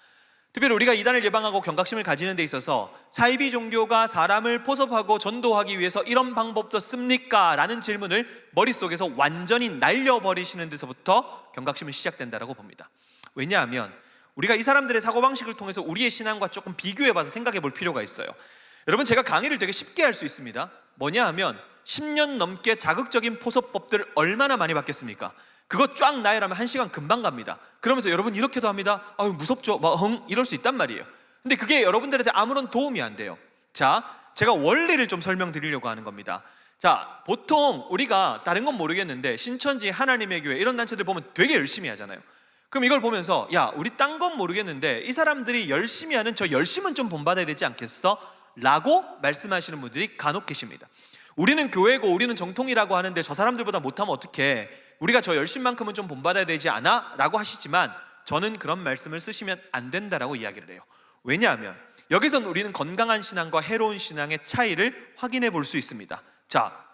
특별히 우리가 이단을 예방하고 경각심을 가지는 데 있어서 사이비 종교가 사람을 포섭하고 전도하기 위해서 이런 방법도 씁니까? 라는 질문을 머릿속에서 완전히 날려버리시는 데서부터 경각심은 시작된다라고 봅니다. 왜냐하면 우리가 이 사람들의 사고방식을 통해서 우리의 신앙과 조금 비교해봐서 생각해 볼 필요가 있어요. 여러분, 제가 강의를 되게 쉽게 할 수 있습니다. 뭐냐 하면 10년 넘게 자극적인 포섭법들을 얼마나 많이 받겠습니까? 그거 쫙 나열하면 1시간 금방 갑니다. 그러면서 여러분 이렇게도 합니다. 아유 무섭죠? 막 이럴 수 있단 말이에요. 근데 그게 여러분들한테 아무런 도움이 안 돼요. 자, 제가 원리를 좀 설명드리려고 하는 겁니다. 자, 보통 우리가 다른 건 모르겠는데 신천지, 하나님의 교회 이런 단체들 보면 되게 열심히 하잖아요. 그럼 이걸 보면서 야, 우리 딴 건 모르겠는데 이 사람들이 열심히 하는 저 열심은 좀 본받아야 되지 않겠어? 라고 말씀하시는 분들이 간혹 계십니다. 우리는 교회고 우리는 정통이라고 하는데 저 사람들보다 못하면 어떡해? 우리가 저 열심만큼은 좀 본받아야 되지 않아? 라고 하시지만 저는 그런 말씀을 쓰시면 안 된다라고 이야기를 해요. 왜냐하면 여기서는 우리는 건강한 신앙과 해로운 신앙의 차이를 확인해 볼 수 있습니다. 자,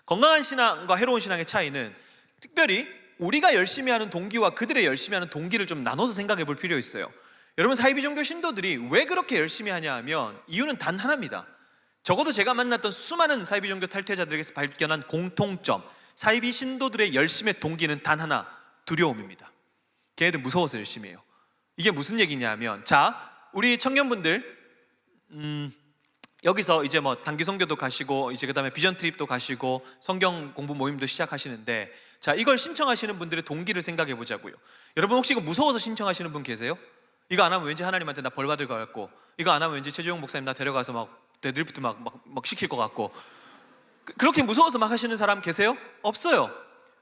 건강한 신앙과 해로운 신앙의 차이는 특별히 우리가 열심히 하는 동기와 그들의 열심히 하는 동기를 좀 나눠서 생각해 볼 필요 있어요. 여러분, 사이비 종교 신도들이 왜 그렇게 열심히 하냐 하면 이유는 단 하나입니다. 적어도 제가 만났던 수많은 사이비 종교 탈퇴자들에게서 발견한 공통점, 사이비 신도들의 열심의 동기는 단 하나, 두려움입니다. 걔네들 무서워서 열심히 해요. 이게 무슨 얘기냐 하면, 자, 우리 청년분들 여기서 이제 뭐 단기 선교도 가시고 이제 그다음에 비전 트립도 가시고 성경 공부 모임도 시작하시는데, 자, 이걸 신청하시는 분들의 동기를 생각해 보자고요. 여러분, 혹시 이거 무서워서 신청하시는 분 계세요? 이거 안 하면 왠지 하나님한테 나 벌 받을 것 같고, 이거 안 하면 왠지 최재용 목사님 나 데려가서 막 데드리프트 막 시킬 것 같고, 그렇게 무서워서 막 하시는 사람 계세요? 없어요.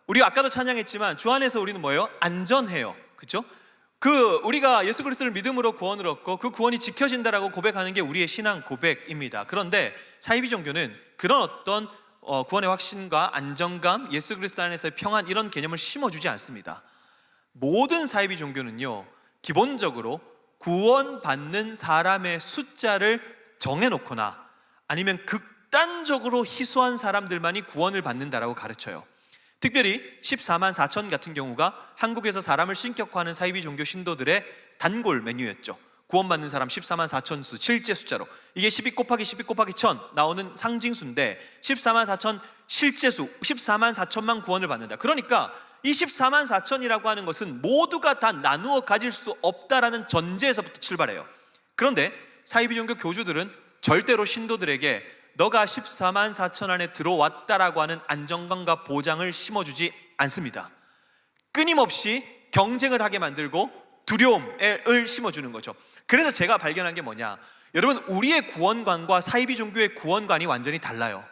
우리 아까도 찬양했지만 주 안에서 우리는 뭐예요? 안전해요. 그렇죠? 우리가 예수 그리스도를 믿음으로 구원을 얻고 그 구원이 지켜진다라고 고백하는 게 우리의 신앙 고백입니다. 그런데 사이비 종교는 그런 어떤 구원의 확신과 안정감, 예수 그리스도 안에서의 평안, 이런 개념을 심어주지 않습니다. 모든 사이비 종교는요, 기본적으로 구원받는 사람의 숫자를 정해놓거나 아니면 극단적으로 희소한 사람들만이 구원을 받는다라고 가르쳐요. 특별히 14만 4천 같은 경우가 한국에서 사람을 신격화하는 사이비 종교 신도들의 단골 메뉴였죠. 구원받는 사람 14만 4천 수, 실제 숫자로. 이게 12 곱하기 12 곱하기 1000 나오는 상징수인데 14만 4천 실제수, 14만 4천만 구원을 받는다. 그러니까 이 14만 4천이라고 하는 것은 모두가 다 나누어 가질 수 없다라는 전제에서부터 출발해요. 그런데 사이비 종교 교주들은 절대로 신도들에게 너가 14만 4천 안에 들어왔다라고 하는 안정감과 보장을 심어주지 않습니다. 끊임없이 경쟁을 하게 만들고 두려움을 심어주는 거죠. 그래서 제가 발견한 게 뭐냐, 여러분, 우리의 구원관과 사이비 종교의 구원관이 완전히 달라요.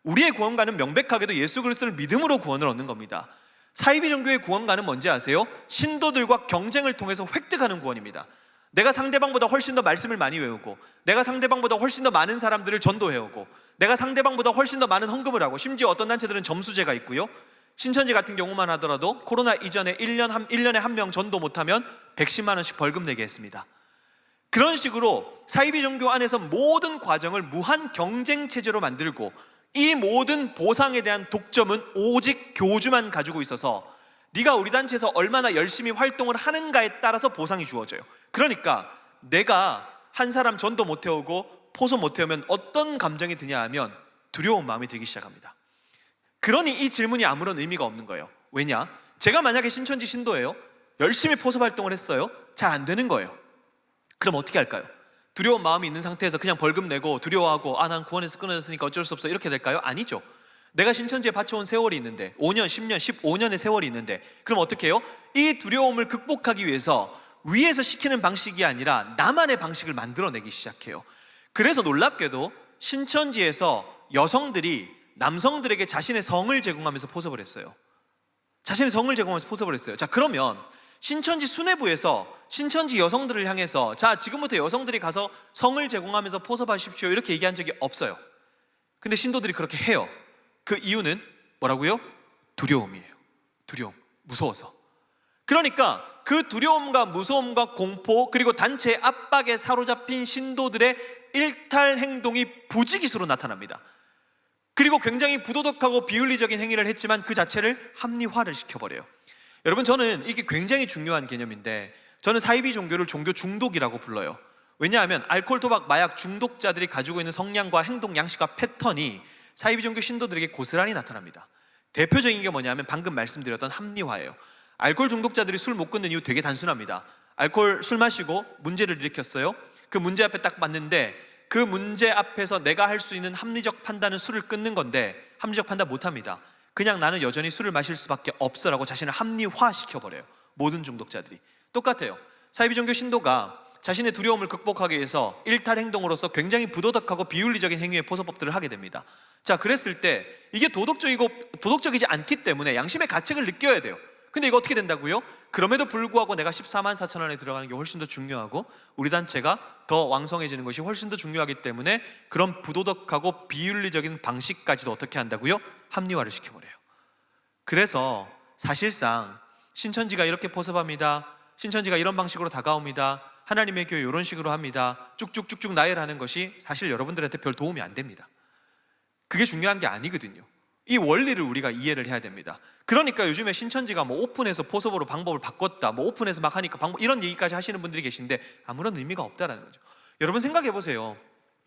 우리의 구원관은 명백하게도 예수 그리스도를 믿음으로 구원을 얻는 겁니다. 사이비 종교의 구원가는 뭔지 아세요? 신도들과 경쟁을 통해서 획득하는 구원입니다. 내가 상대방보다 훨씬 더 말씀을 많이 외우고, 내가 상대방보다 훨씬 더 많은 사람들을 전도해오고, 내가 상대방보다 훨씬 더 많은 헌금을 하고, 심지어 어떤 단체들은 점수제가 있고요. 신천지 같은 경우만 하더라도 코로나 이전에 1년에 한 명 전도 못하면 110만 원씩 벌금 내게 했습니다. 그런 식으로 사이비 종교 안에서 모든 과정을 무한 경쟁 체제로 만들고, 이 모든 보상에 대한 독점은 오직 교주만 가지고 있어서 네가 우리 단체에서 얼마나 열심히 활동을 하는가에 따라서 보상이 주어져요. 그러니까 내가 한 사람 전도 못 해오고 포소 못 해오면 어떤 감정이 드냐 하면 두려운 마음이 들기 시작합니다. 그러니 이 질문이 아무런 의미가 없는 거예요. 왜냐? 제가 만약에 신천지 신도예요. 열심히 포섭 활동을 했어요. 잘 안 되는 거예요. 그럼 어떻게 할까요? 두려운 마음이 있는 상태에서 그냥 벌금 내고 두려워하고 난 구원에서 끊어졌으니까 어쩔 수 없어 이렇게 될까요? 아니죠. 내가 신천지에 바쳐온 세월이 있는데 5년, 10년, 15년의 세월이 있는데 그럼 어떻게 해요? 이 두려움을 극복하기 위해서 위에서 시키는 방식이 아니라 나만의 방식을 만들어내기 시작해요. 그래서 놀랍게도 신천지에서 여성들이 남성들에게 자신의 성을 제공하면서 포섭을 했어요. 자신의 성을 제공하면서 포섭을 했어요. 자, 그러면 신천지 수뇌부에서 신천지 여성들을 향해서 자, 지금부터 여성들이 가서 성을 제공하면서 포섭하십시오 이렇게 얘기한 적이 없어요. 근데 신도들이 그렇게 해요. 그 이유는 뭐라고요? 두려움이에요. 두려움, 무서워서. 그러니까 그 두려움과 무서움과 공포 그리고 단체의 압박에 사로잡힌 신도들의 일탈 행동이 부지기수로 나타납니다. 그리고 굉장히 부도덕하고 비윤리적인 행위를 했지만 그 자체를 합리화를 시켜버려요. 여러분, 저는 이게 굉장히 중요한 개념인데 저는 사이비 종교를 종교 중독이라고 불러요. 왜냐하면 알코올, 도박, 마약 중독자들이 가지고 있는 성향과 행동 양식과 패턴이 사이비 종교 신도들에게 고스란히 나타납니다. 대표적인 게 뭐냐면 방금 말씀드렸던 합리화예요. 알코올 중독자들이 술 못 끊는 이유 되게 단순합니다. 알코올 술 마시고 문제를 일으켰어요. 그 문제 앞에 딱 봤는데 그 문제 앞에서 내가 할 수 있는 합리적 판단은 술을 끊는 건데 합리적 판단 못합니다. 그냥 나는 여전히 술을 마실 수밖에 없어라고 자신을 합리화시켜버려요. 모든 중독자들이 똑같아요. 사이비 종교 신도가 자신의 두려움을 극복하기 위해서 일탈 행동으로서 굉장히 부도덕하고 비윤리적인 행위의 포섭법들을 하게 됩니다. 자, 그랬을 때 이게 도덕적이지 않기 때문에 양심의 가책을 느껴야 돼요. 근데 이거 어떻게 된다고요? 그럼에도 불구하고 내가 14만 4천 원에 들어가는 게 훨씬 더 중요하고 우리 단체가 더 왕성해지는 것이 훨씬 더 중요하기 때문에 그런 부도덕하고 비윤리적인 방식까지도 어떻게 한다고요? 합리화를 시켜버려요. 그래서 사실상 신천지가 이렇게 포섭합니다. 신천지가 이런 방식으로 다가옵니다. 하나님의 교회 이런 식으로 합니다. 쭉쭉쭉쭉 나열하는 것이 사실 여러분들한테 별 도움이 안 됩니다. 그게 중요한 게 아니거든요. 이 원리를 우리가 이해를 해야 됩니다. 그러니까 요즘에 신천지가 뭐 오픈해서 포섭으로 방법을 바꿨다, 뭐 오픈해서 막 하니까 방법, 이런 얘기까지 하시는 분들이 계신데 아무런 의미가 없다라는 거죠. 여러분 생각해 보세요.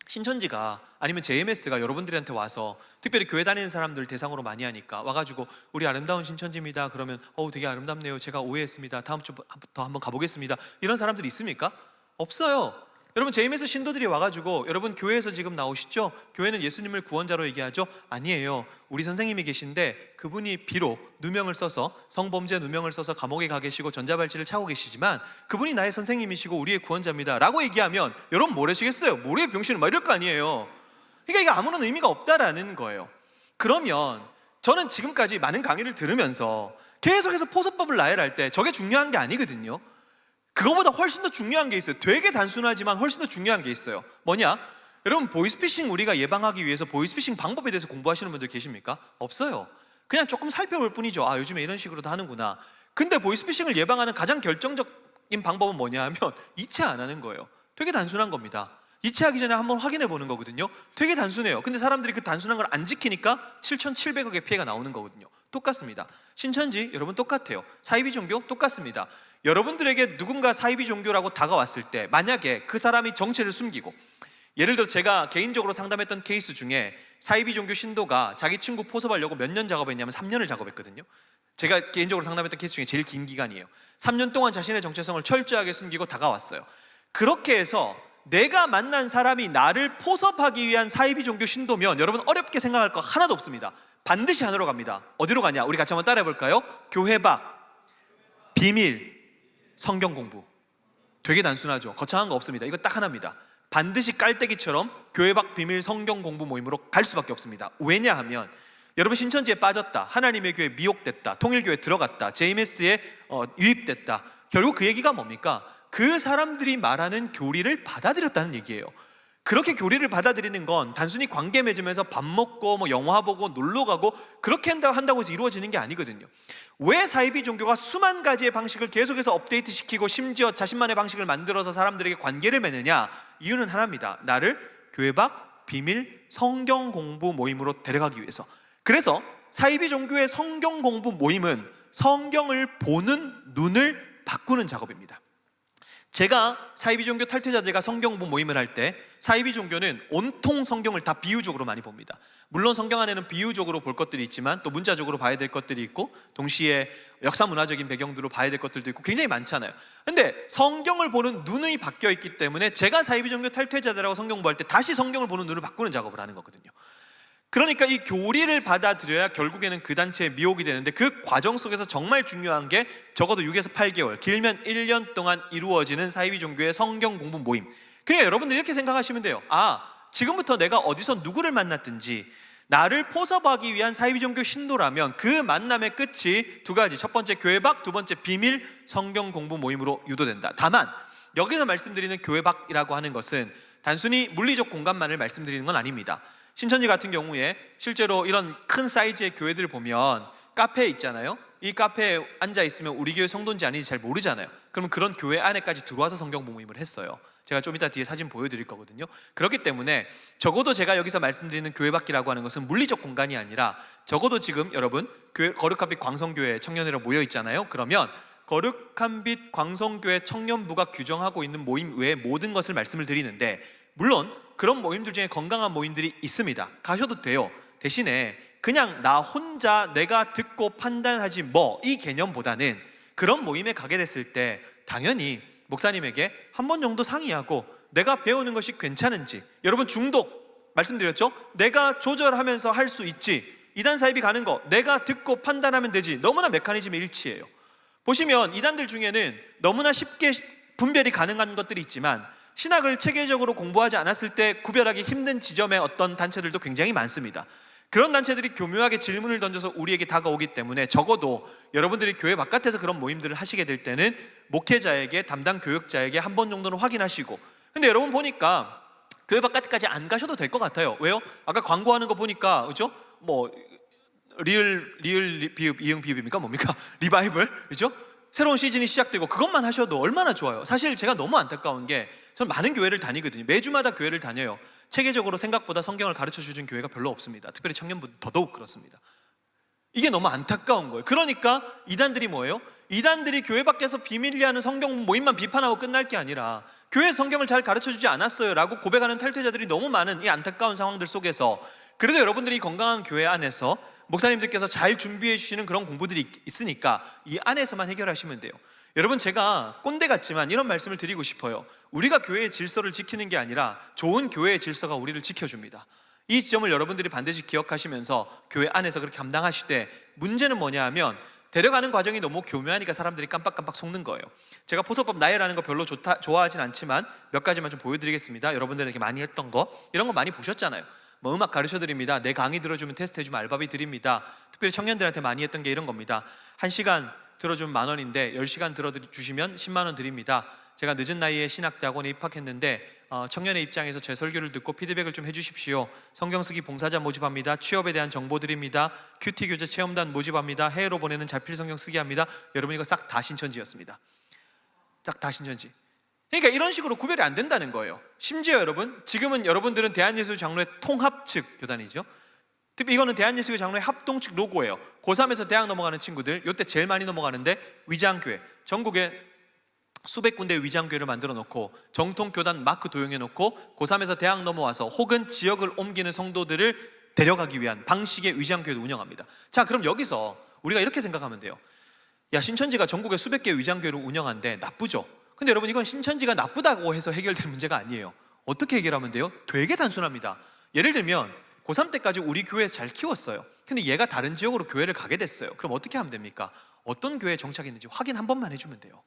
신천지가 아니면 JMS가 여러분들한테 와서 특별히 교회 다니는 사람들 대상으로 많이 하니까 와가지고 우리 아름다운 신천지입니다. 그러면 되게 아름답네요. 제가 오해했습니다. 다음 주부터 한번 가보겠습니다. 이런 사람들이 있습니까? 없어요. 여러분 JMS 신도들이 와가지고 여러분 교회에서 지금 나오시죠? 교회는 예수님을 구원자로 얘기하죠? 아니에요. 우리 선생님이 계신데 그분이 비록 누명을 써서 성범죄 누명을 써서 감옥에 가 계시고 전자발찌를 차고 계시지만 그분이 나의 선생님이시고 우리의 구원자입니다 라고 얘기하면 여러분 뭐라시겠어요? 모래의 병신은 막 이럴 거 아니에요. 그러니까 이게 아무런 의미가 없다라는 거예요. 그러면 저는 지금까지 많은 강의를 들으면서 계속해서 포섭법을 나열할 때 저게 중요한 게 아니거든요. 그거보다 훨씬 더 중요한 게 있어요. 되게 단순하지만 훨씬 더 중요한 게 있어요. 뭐냐? 여러분 보이스피싱 우리가 예방하기 위해서 보이스피싱 방법에 대해서 공부하시는 분들 계십니까? 없어요. 그냥 조금 살펴볼 뿐이죠. 요즘에 이런 식으로도 하는구나. 근데 보이스피싱을 예방하는 가장 결정적인 방법은 뭐냐 하면 이체 안 하는 거예요. 되게 단순한 겁니다. 이체하기 전에 한번 확인해 보는 거거든요. 되게 단순해요. 근데 사람들이 그 단순한 걸 안 지키니까 7,700억의 피해가 나오는 거거든요. 똑같습니다. 신천지 여러분 똑같아요. 사이비 종교 똑같습니다. 여러분들에게 누군가 사이비 종교라고 다가왔을 때 만약에 그 사람이 정체를 숨기고, 예를 들어 제가 개인적으로 상담했던 케이스 중에 사이비 종교 신도가 자기 친구 포섭하려고 몇 년 작업했냐면 3년을 작업했거든요. 제가 개인적으로 상담했던 케이스 중에 제일 긴 기간이에요. 3년 동안 자신의 정체성을 철저하게 숨기고 다가왔어요. 그렇게 해서 내가 만난 사람이 나를 포섭하기 위한 사이비 종교 신도면 여러분 어렵게 생각할 거 하나도 없습니다. 반드시 하나로 갑니다. 어디로 가냐? 우리 같이 한번 따라해 볼까요? 교회 밖, 비밀, 성경 공부. 되게 단순하죠. 거창한 거 없습니다. 이거 딱 하나입니다. 반드시 깔때기처럼 교회 밖 비밀 성경 공부 모임으로 갈 수밖에 없습니다. 왜냐하면 여러분 신천지에 빠졌다, 하나님의 교회에 미혹됐다, 통일교회에 들어갔다, JMS에 유입됐다. 결국 그 얘기가 뭡니까? 그 사람들이 말하는 교리를 받아들였다는 얘기예요. 그렇게 교리를 받아들이는 건 단순히 관계 맺으면서 밥 먹고 뭐 영화 보고 놀러 가고 그렇게 한다고 해서 이루어지는 게 아니거든요. 왜 사이비 종교가 수만 가지의 방식을 계속해서 업데이트 시키고 심지어 자신만의 방식을 만들어서 사람들에게 관계를 맺느냐? 이유는 하나입니다. 나를 교회 밖 비밀 성경 공부 모임으로 데려가기 위해서. 그래서 사이비 종교의 성경 공부 모임은 성경을 보는 눈을 바꾸는 작업입니다. 제가 사이비 종교 탈퇴자들과 성경 공부 모임을 할 때 사이비 종교는 온통 성경을 다 비유적으로 많이 봅니다. 물론 성경 안에는 비유적으로 볼 것들이 있지만 또 문자적으로 봐야 될 것들이 있고 동시에 역사 문화적인 배경들로 봐야 될 것들도 있고 굉장히 많잖아요. 근데 성경을 보는 눈이 바뀌어 있기 때문에 제가 사이비 종교 탈퇴자들하고 성경 공부할 때 다시 성경을 보는 눈을 바꾸는 작업을 하는 거거든요. 그러니까 이 교리를 받아들여야 결국에는 그 단체에 미혹이 되는데 그 과정 속에서 정말 중요한 게 적어도 6에서 8개월, 길면 1년 동안 이루어지는 사이비 종교의 성경 공부 모임. 그러니까 여러분들이 이렇게 생각하시면 돼요. 지금부터 내가 어디서 누구를 만났든지 나를 포섭하기 위한 사이비 종교 신도라면 그 만남의 끝이 두 가지. 첫 번째 교회 밖, 두 번째 비밀 성경 공부 모임으로 유도된다. 다만 여기서 말씀드리는 교회 밖이라고 하는 것은 단순히 물리적 공간만을 말씀드리는 건 아닙니다. 신천지 같은 경우에 실제로 이런 큰 사이즈의 교회들 보면 카페 있잖아요. 이 카페에 앉아 있으면 우리 교회 성도인지 아닌지 잘 모르잖아요. 그러면 그런 교회 안에까지 들어와서 성경 모임을 했어요. 제가 좀 이따 뒤에 사진 보여드릴 거거든요. 그렇기 때문에 적어도 제가 여기서 말씀드리는 교회 밖이라고 하는 것은 물리적 공간이 아니라 적어도 지금 여러분 거룩한빛 광성교회 청년회로 모여 있잖아요. 그러면 거룩한빛 광성교회 청년부가 규정하고 있는 모임 외에 모든 것을 말씀을 드리는데, 물론 그런 모임들 중에 건강한 모임들이 있습니다. 가셔도 돼요. 대신에 그냥 나 혼자 내가 듣고 판단하지 이 개념보다는 그런 모임에 가게 됐을 때 당연히 목사님에게 한 번 정도 상의하고 내가 배우는 것이 괜찮은지, 여러분 중독 말씀드렸죠? 내가 조절하면서 할 수 있지, 이단 사입이 가는 거 내가 듣고 판단하면 되지, 너무나 메커니즘이 일치해요. 보시면 이단들 중에는 너무나 쉽게 분별이 가능한 것들이 있지만 신학을 체계적으로 공부하지 않았을 때 구별하기 힘든 지점의 어떤 단체들도 굉장히 많습니다. 그런 단체들이 교묘하게 질문을 던져서 우리에게 다가오기 때문에 적어도 여러분들이 교회 바깥에서 그런 모임들을 하시게 될 때는 목회자에게, 담당 교육자에게 한 번 정도는 확인하시고. 근데 여러분 보니까 교회 바깥까지 안 가셔도 될 것 같아요. 왜요? 아까 광고하는 거 보니까 그죠? 리을 비읍 이응 비읍입니까? 뭡니까? 리바이벌, 그죠? 새로운 시즌이 시작되고 그것만 하셔도 얼마나 좋아요. 사실 제가 너무 안타까운 게 저는 많은 교회를 다니거든요. 매주마다 교회를 다녀요. 체계적으로 생각보다 성경을 가르쳐 주는 교회가 별로 없습니다. 특별히 청년부 더더욱 그렇습니다. 이게 너무 안타까운 거예요. 그러니까 이단들이 뭐예요? 이단들이 교회 밖에서 비밀리 하는 성경 모임만 비판하고 끝날 게 아니라 교회 성경을 잘 가르쳐 주지 않았어요 라고 고백하는 탈퇴자들이 너무 많은 이 안타까운 상황들 속에서 그래도 여러분들이 건강한 교회 안에서 목사님들께서 잘 준비해 주시는 그런 공부들이 있으니까 이 안에서만 해결하시면 돼요. 여러분, 제가 꼰대 같지만 이런 말씀을 드리고 싶어요. 우리가 교회의 질서를 지키는 게 아니라 좋은 교회의 질서가 우리를 지켜줍니다. 이 지점을 여러분들이 반드시 기억하시면서 교회 안에서 그렇게 감당하실 때, 문제는 뭐냐 하면 데려가는 과정이 너무 교묘하니까 사람들이 깜빡깜빡 속는 거예요. 제가 포서법 나열하는 거 별로 좋아하진 않지만 몇 가지만 좀 보여드리겠습니다. 여러분들에게 많이 했던 거, 이런 거 많이 보셨잖아요. 음악 가르쳐드립니다. 내 강의 들어주면 테스트해주면 알바비 드립니다. 특별히 청년들한테 많이 했던 게 이런 겁니다. 1시간 들어주면 10,000원인데 10시간 들어주시면 10만 원 드립니다. 제가 늦은 나이에 신학대학원에 입학했는데 청년의 입장에서 제 설교를 듣고 피드백을 좀 해주십시오. 성경쓰기 봉사자 모집합니다. 취업에 대한 정보 드립니다. 큐티 교재 체험단 모집합니다. 해외로 보내는 자필 성경 쓰기 합니다. 여러분, 이거 싹 다 신천지였습니다. 싹 다 신천지. 그러니까 이런 식으로 구별이 안 된다는 거예요. 심지어 여러분, 지금은 여러분들은 대한예수교 장로회 통합 측 교단이죠. 특히 이거는 대한예수교 장로회 합동 측 로고예요. 고3에서 대학 넘어가는 친구들, 이때 제일 많이 넘어가는데 위장교회, 전국에 수백 군데의 위장교회를 만들어 놓고 정통교단 마크 도용해 놓고 고3에서 대학 넘어와서 혹은 지역을 옮기는 성도들을 데려가기 위한 방식의 위장교회도 운영합니다. 자, 그럼 여기서 우리가 이렇게 생각하면 돼요. 야, 신천지가 전국에 수백 개의 위장교회를 운영하는데 나쁘죠? 근데 여러분, 이건 신천지가 나쁘다고 해서 해결될 문제가 아니에요. 어떻게 해결하면 돼요? 되게 단순합니다. 예를 들면 고3 때까지 우리 교회에서 잘 키웠어요. 근데 얘가 다른 지역으로 교회를 가게 됐어요. 그럼 어떻게 하면 됩니까? 어떤 교회에 정착했는지 확인 한 번만 해주면 돼요.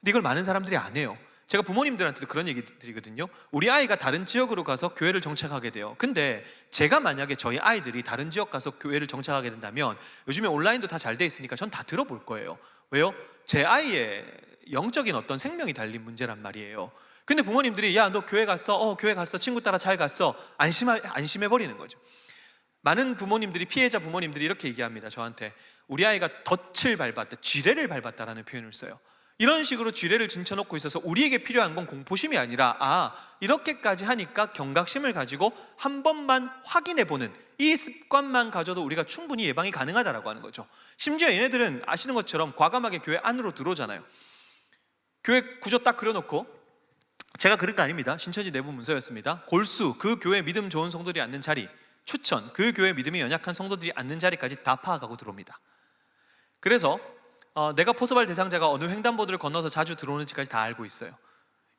근데 이걸 많은 사람들이 안 해요. 제가 부모님들한테도 그런 얘기 드리거든요. 우리 아이가 다른 지역으로 가서 교회를 정착하게 돼요. 근데 제가 만약에 저희 아이들이 다른 지역 가서 교회를 정착하게 된다면, 요즘에 온라인도 다 잘 돼 있으니까 전 다 들어볼 거예요. 왜요? 제 아이의 영적인 어떤 생명이 달린 문제란 말이에요. 근데 부모님들이 야, 너 교회 갔어? 교회 갔어. 친구 따라 잘 갔어. 안심해 버리는 거죠. 많은 부모님들이, 피해자 부모님들이 이렇게 얘기합니다. 저한테 우리 아이가 덫을 밟았다, 지뢰를 밟았다라는 표현을 써요. 이런 식으로 지뢰를 진쳐놓고 있어서 우리에게 필요한 건 공포심이 아니라 이렇게까지 하니까 경각심을 가지고 한 번만 확인해보는 이 습관만 가져도 우리가 충분히 예방이 가능하다라고 하는 거죠. 심지어 얘네들은 아시는 것처럼 과감하게 교회 안으로 들어오잖아요. 교회 구조 딱 그려놓고, 제가 그런 거 아닙니다. 신천지 내부 문서였습니다. 골수, 그 교회 믿음 좋은 성도들이 앉는 자리, 추천, 그 교회 믿음이 연약한 성도들이 앉는 자리까지 다 파악하고 들어옵니다. 그래서 내가 포서발 대상자가 어느 횡단보도를 건너서 자주 들어오는지까지 다 알고 있어요.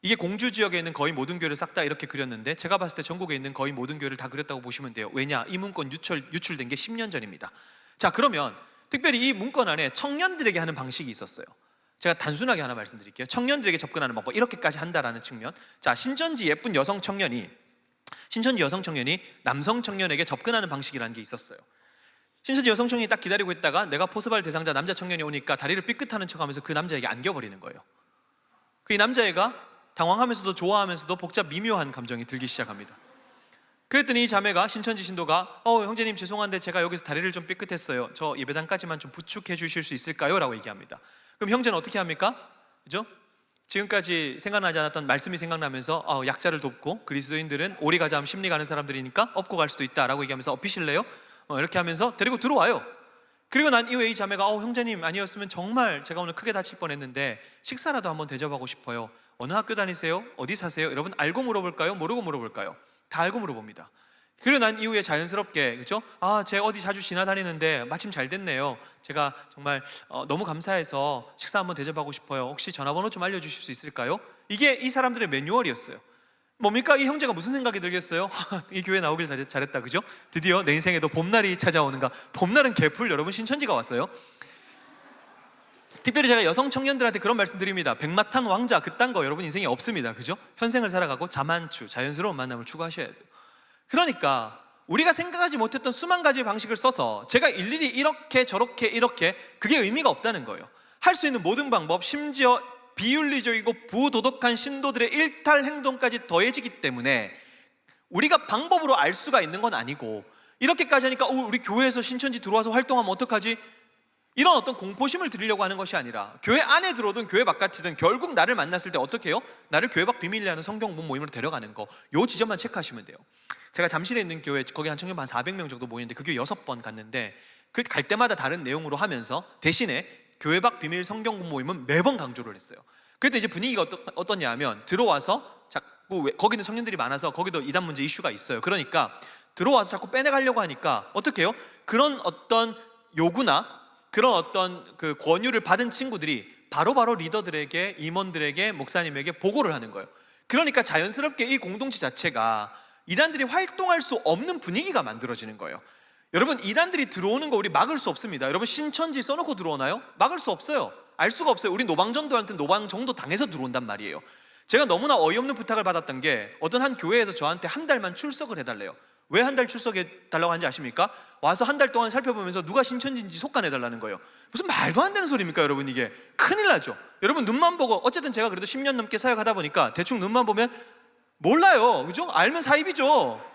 이게 공주 지역에 있는 거의 모든 교회를 싹 다 이렇게 그렸는데, 제가 봤을 때 전국에 있는 거의 모든 교회를 다 그렸다고 보시면 돼요. 왜냐? 이 문건 유출된 게 10년 전입니다. 자, 그러면 특별히 이 문건 안에 청년들에게 하는 방식이 있었어요. 제가 단순하게 하나 말씀드릴게요. 청년들에게 접근하는 방법, 이렇게까지 한다라는 측면. 자, 신천지 예쁜 여성 청년이 남성 청년에게 접근하는 방식이라는 게 있었어요. 신천지 여성 청년이 딱 기다리고 있다가 내가 포스발 대상자 남자 청년이 오니까 다리를 삐끗하는 척하면서 그 남자에게 안겨버리는 거예요. 그 이 남자애가 당황하면서도 좋아하면서도 복잡 미묘한 감정이 들기 시작합니다. 그랬더니 이 자매가, 신천지 신도가 형제님 죄송한데 제가 여기서 다리를 좀 삐끗했어요. 저 예배당까지만 좀 부축해 주실 수 있을까요? 라고 얘기합니다. 그럼 형제는 어떻게 합니까? 그죠? 지금까지 생각나지 않았던 말씀이 생각나면서 약자를 돕고, 그리스도인들은 오리 가자면 심리 가는 사람들이니까 업고 갈 수도 있다라고 얘기하면서 업히실래요? 이렇게 하면서 데리고 들어와요. 그리고 난 이후에 이 자매가 형제님 아니었으면 정말 제가 오늘 크게 다칠 뻔했는데 식사라도 한번 대접하고 싶어요. 어느 학교 다니세요? 어디 사세요? 여러분 알고 물어볼까요? 모르고 물어볼까요? 다 알고 물어봅니다. 그리고 난 이후에 자연스럽게, 그죠? 제가 어디 자주 지나다니는데 마침 잘 됐네요. 제가 정말 너무 감사해서 식사 한번 대접하고 싶어요. 혹시 전화번호 좀 알려주실 수 있을까요? 이게 이 사람들의 매뉴얼이었어요. 뭡니까? 이 형제가 무슨 생각이 들겠어요? 이 교회 나오길 잘했다, 그죠? 드디어 내 인생에도 봄날이 찾아오는가. 봄날은 개풀, 여러분 신천지가 왔어요. 특별히 제가 여성 청년들한테 그런 말씀 드립니다. 백마탄 왕자 그딴 거 여러분 인생에 없습니다, 그죠? 현생을 살아가고 자만추, 자연스러운 만남을 추구하셔야 돼요. 그러니까 우리가 생각하지 못했던 수만 가지 방식을 써서 제가 일일이 이렇게 저렇게 이렇게, 그게 의미가 없다는 거예요. 할 수 있는 모든 방법, 심지어 비윤리적이고 부도덕한 신도들의 일탈 행동까지 더해지기 때문에 우리가 방법으로 알 수가 있는 건 아니고, 이렇게까지 하니까 우리 교회에서 신천지 들어와서 활동하면 어떡하지? 이런 어떤 공포심을 드리려고 하는 것이 아니라, 교회 안에 들어오든 교회 바깥이든 결국 나를 만났을 때 어떻게 해요? 나를 교회 밖 비밀리 하는 성경본 모임으로 데려가는 거, 요 지점만 체크하시면 돼요. 제가 잠실에 있는 교회, 거기 한 청년 한 400명 정도 모이는데 그 교회 6번 갔는데, 그 갈 때마다 다른 내용으로 하면서 대신에 교회 밖 비밀 성경본 모임은 매번 강조를 했어요. 그때 이제 분위기가 어떠냐 하면, 들어와서 자꾸, 거기는 청년들이 많아서 거기도 이단 문제 이슈가 있어요. 그러니까 들어와서 자꾸 빼내가려고 하니까 어떻게 해요? 그런 어떤 요구나 그런 어떤 그 권유를 받은 친구들이 바로바로 리더들에게, 임원들에게, 목사님에게 보고를 하는 거예요. 그러니까 자연스럽게 이 공동체 자체가 이단들이 활동할 수 없는 분위기가 만들어지는 거예요. 여러분, 이단들이 들어오는 거 우리 막을 수 없습니다. 여러분, 신천지 써놓고 들어오나요? 막을 수 없어요. 알 수가 없어요. 우리 노방전도한테 노방정도 당해서 들어온단 말이에요. 제가 너무나 어이없는 부탁을 받았던 게, 어떤 한 교회에서 저한테 한 달만 출석을 해달래요. 왜 한 달 출석해 달라고 하는지 아십니까? 와서 한 달 동안 살펴보면서 누가 신천지인지 속간해달라는 거예요. 무슨 말도 안 되는 소리입니까, 여러분? 이게 큰일 나죠. 여러분, 눈만 보고, 어쨌든 제가 그래도 10년 넘게 사역하다 보니까 대충 눈만 보면 몰라요, 그죠? 알면 사입이죠.